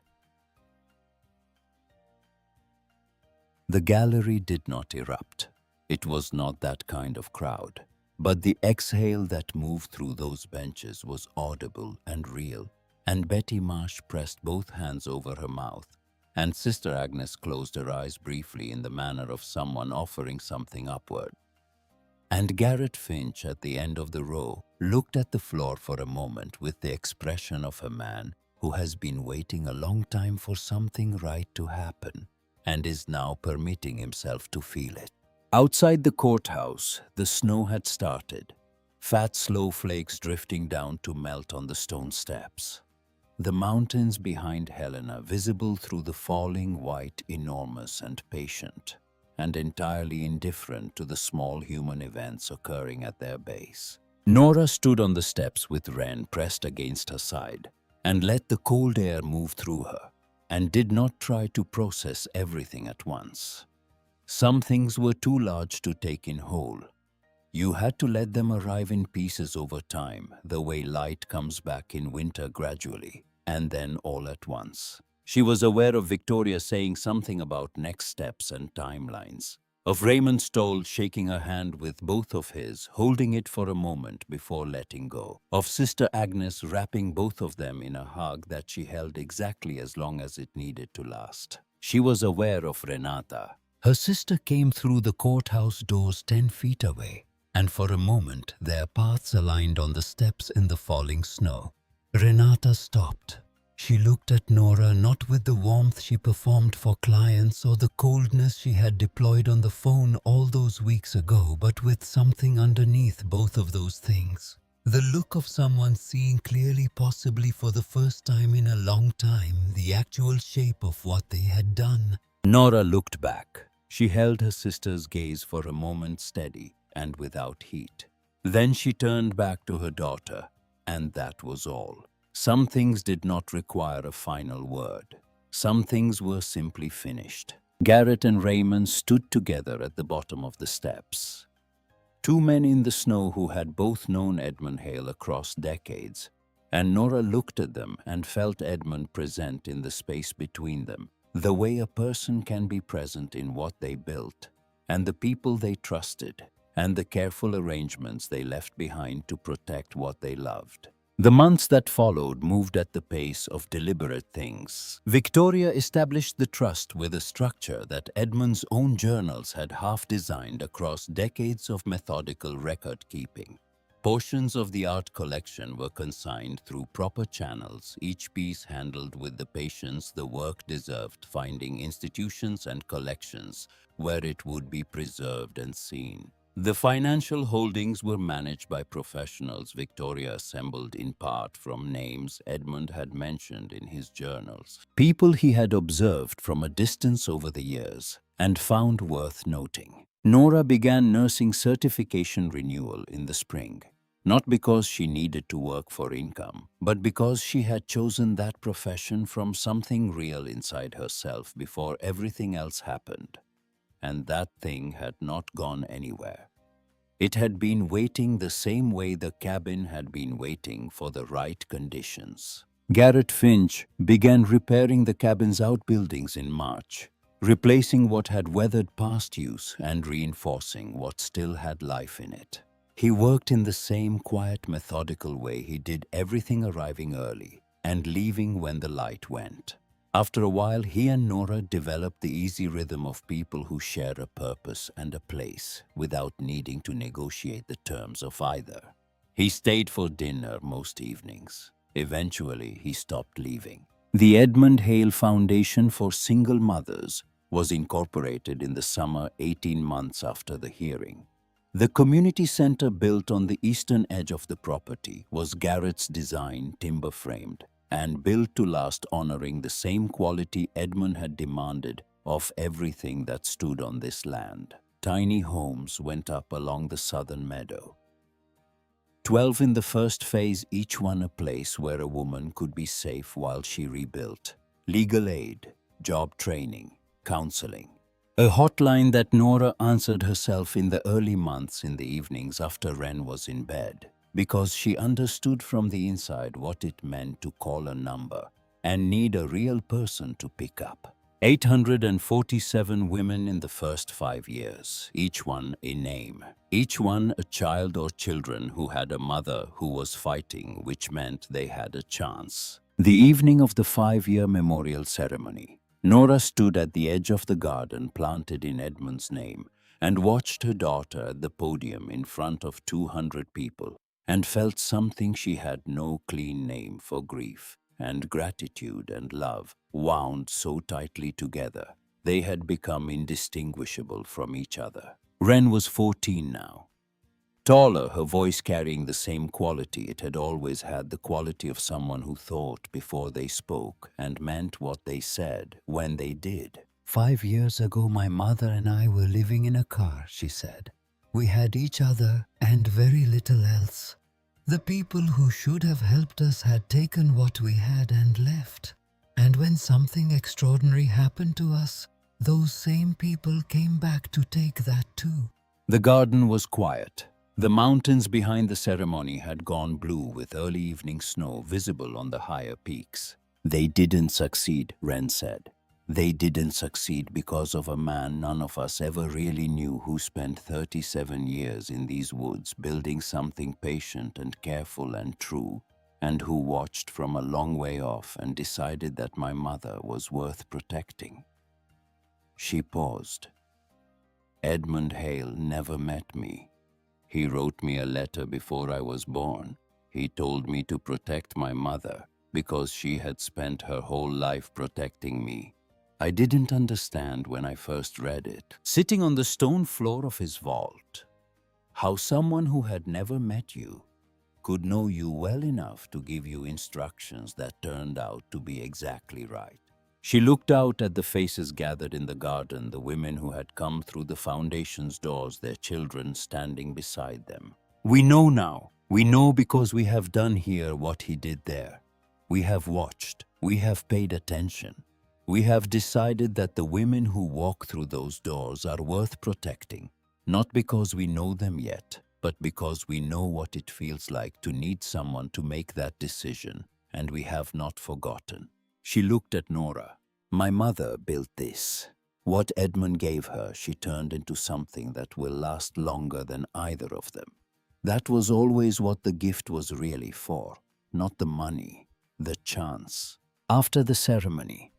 The gallery did not erupt. It was not that kind of crowd. But the exhale that moved through those benches was audible and real, and Betty Marsh pressed both hands over her mouth, and Sister Agnes closed her eyes briefly in the manner of someone offering something upward. And Garrett Finch at the end of the row looked at the floor for a moment with the expression of a man who has been waiting a long time for something right to happen and is now permitting himself to feel it. Outside the courthouse, the snow had started, fat snowflakes drifting down to melt on the stone steps. The mountains behind Helena, visible through the falling white, enormous and patient, and entirely indifferent to the small human events occurring at their base. Nora stood on the steps with Wren pressed against her side, and let the cold air move through her, and did not try to process everything at once. Some things were too large to take in whole. You had to let them arrive in pieces over time, the way light comes back in winter gradually, and then all at once. She was aware of Victoria saying something about next steps and timelines. Of Raymond Stoll shaking her hand with both of his, holding it for a moment before letting go. Of Sister Agnes wrapping both of them in a hug that she held exactly as long as it needed to last. She was aware of Renata. Her sister came through the courthouse doors 10 feet away, and for a moment their paths aligned on the steps in the falling snow. Renata stopped. She looked at Nora not with the warmth she performed for clients or the coldness she had deployed on the phone all those weeks ago, but with something underneath both of those things. The look of someone seeing clearly, possibly for the first time in a long time, the actual shape of what they had done. Nora looked back. She held her sister's gaze for a moment steady and without heat. Then she turned back to her daughter, and that was all. Some things did not require a final word. Some things were simply finished. Garrett and Raymond stood together at the bottom of the steps. Two men in the snow who had both known Edmund Hale across decades, and Nora looked at them and felt Edmund present in the space between them, the way a person can be present in what they built, and the people they trusted, and the careful arrangements they left behind to protect what they loved. The months that followed moved at the pace of deliberate things. Victoria established the trust with a structure that Edmund's own journals had half-designed across decades of methodical record-keeping. Portions of the art collection were consigned through proper channels, each piece handled with the patience the work deserved, finding institutions and collections where it would be preserved and seen. The financial holdings were managed by professionals Victoria assembled in part from names Edmund had mentioned in his journals, people he had observed from a distance over the years and found worth noting. Nora began nursing certification renewal in the spring, not because she needed to work for income, but because she had chosen that profession from something real inside herself before everything else happened. And that thing had not gone anywhere. It had been waiting the same way the cabin had been waiting for the right conditions. Garrett Finch began repairing the cabin's outbuildings in March, replacing what had weathered past use and reinforcing what still had life in it. He worked in the same quiet, methodical way he did everything, arriving early and leaving when the light went. After a while, he and Nora developed the easy rhythm of people who share a purpose and a place without needing to negotiate the terms of either. He stayed for dinner most evenings. Eventually, he stopped leaving. The Edmund Hale Foundation for Single Mothers was incorporated in the summer 18 months after the hearing. The community center built on the eastern edge of the property was Garrett's design, timber-framed, and built to last, honoring the same quality Edmund had demanded of everything that stood on this land. Tiny homes went up along the southern meadow. 12 in the first phase, each one a place where a woman could be safe while she rebuilt. Legal aid, job training, counseling. A hotline that Nora answered herself in the early months in the evenings after Ren was in bed, because she understood from the inside what it meant to call a number and need a real person to pick up. 847 women in the first 5 years, each one a name, each one a child or children who had a mother who was fighting, which meant they had a chance. The evening of the 5-year memorial ceremony, Nora stood at the edge of the garden planted in Edmund's name and watched her daughter at the podium in front of 200 people, and felt something she had no clean name for: grief and gratitude and love wound so tightly together they had become indistinguishable from each other. Ren was 14 now. Taller, her voice carrying the same quality it had always had, the quality of someone who thought before they spoke and meant what they said when they did. 5 years ago, my mother and I were living in a car, she said. We had each other and very little else. The people who should have helped us had taken what we had and left. And when something extraordinary happened to us, those same people came back to take that too. The garden was quiet. The mountains behind the ceremony had gone blue with early evening snow visible on the higher peaks. They didn't succeed, Wren said. They didn't succeed because of a man none of us ever really knew who spent 37 years in these woods building something patient and careful and true, and who watched from a long way off and decided that my mother was worth protecting. She paused. Edmund Hale never met me. He wrote me a letter before I was born. He told me to protect my mother because she had spent her whole life protecting me. I didn't understand when I first read it, sitting on the stone floor of his vault, how someone who had never met you could know you well enough to give you instructions that turned out to be exactly right. She looked out at the faces gathered in the garden, the women who had come through the foundation's doors, their children standing beside them. We know now. We know because we have done here what he did there. We have watched. We have paid attention. We have decided that the women who walk through those doors are worth protecting, not because we know them yet, but because we know what it feels like to need someone to make that decision, and we have not forgotten. She looked at Nora. My mother built this. What Edmund gave her, she turned into something that will last longer than either of them. That was always what the gift was really for, not the money, the chance. After the ceremony,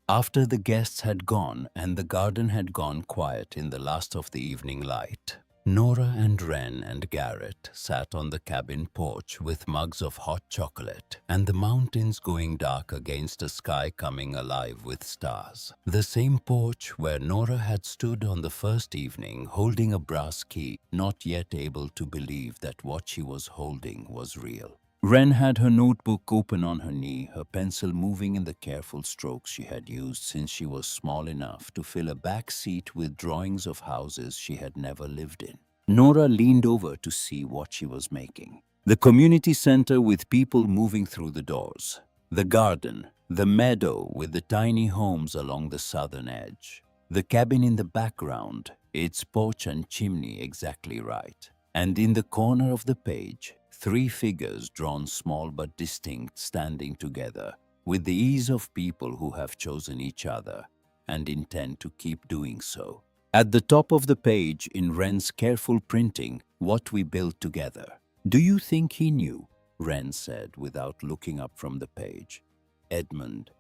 after the guests had gone and the garden had gone quiet in the last of the evening light, Nora and Wren and Garrett sat on the cabin porch with mugs of hot chocolate and the mountains going dark against a sky coming alive with stars. The same porch where Nora had stood on the first evening holding a brass key, not yet able to believe that what she was holding was real. Wren had her notebook open on her knee, her pencil moving in the careful strokes she had used since she was small enough to fill a back seat with drawings of houses she had never lived in. Nora leaned over to see what she was making. The community center with people moving through the doors. The garden, the meadow with the tiny homes along the southern edge. The cabin in the background, its porch and chimney exactly right. And in the corner of the page, 3 figures drawn small but distinct standing together with the ease of people who have chosen each other and intend to keep doing so. At the top of the page in Wren's careful printing, what we built together. Do you think he knew? Wren said without looking up from the page. Edmund,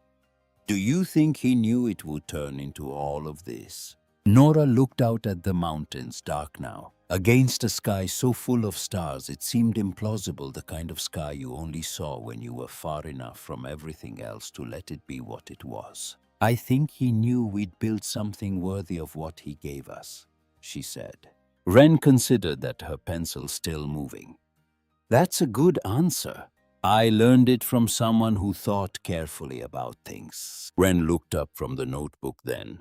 do you think he knew it would turn into all of this? Nora looked out at the mountains, dark now, against a sky so full of stars it seemed implausible, the kind of sky you only saw when you were far enough from everything else to let it be what it was. I think he knew we'd built something worthy of what he gave us, she said. Wren considered that, her pencil still moving. That's a good answer. I learned it from someone who thought carefully about things. Wren looked up from the notebook then.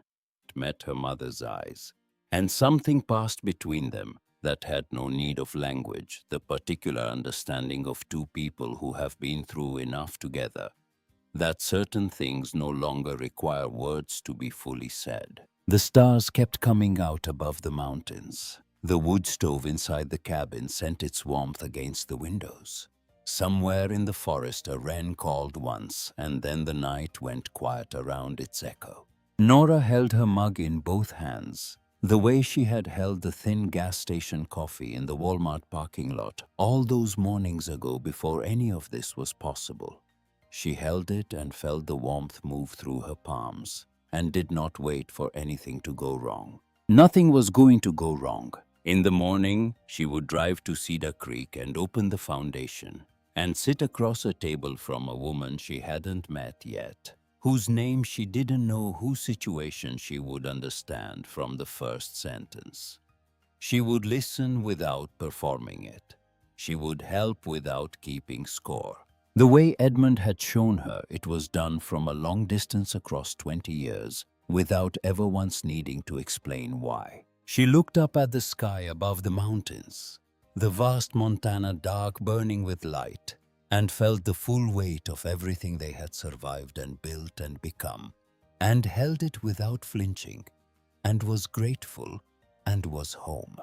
Met her mother's eyes, and something passed between them that had no need of language, the particular understanding of 2 people who have been through enough together, that certain things no longer require words to be fully said. The stars kept coming out above the mountains. The wood stove inside the cabin sent its warmth against the windows. Somewhere in the forest a wren called once, and then the night went quiet around its echo. Nora held her mug in both hands, the way she had held the thin gas station coffee in the Walmart parking lot all those mornings ago before any of this was possible. She held it and felt the warmth move through her palms and did not wait for anything to go wrong. Nothing was going to go wrong. In the morning, she would drive to Cedar Creek and open the foundation and sit across a table from a woman she hadn't met yet, whose name she didn't know, whose situation she would understand from the first sentence. She would listen without performing it. She would help without keeping score. The way Edmund had shown her it was done from a long distance across 20 years, without ever once needing to explain why. She looked up at the sky above the mountains, the vast Montana dark burning with light, and felt the full weight of everything they had survived and built and become, and held it without flinching, and was grateful, and was home.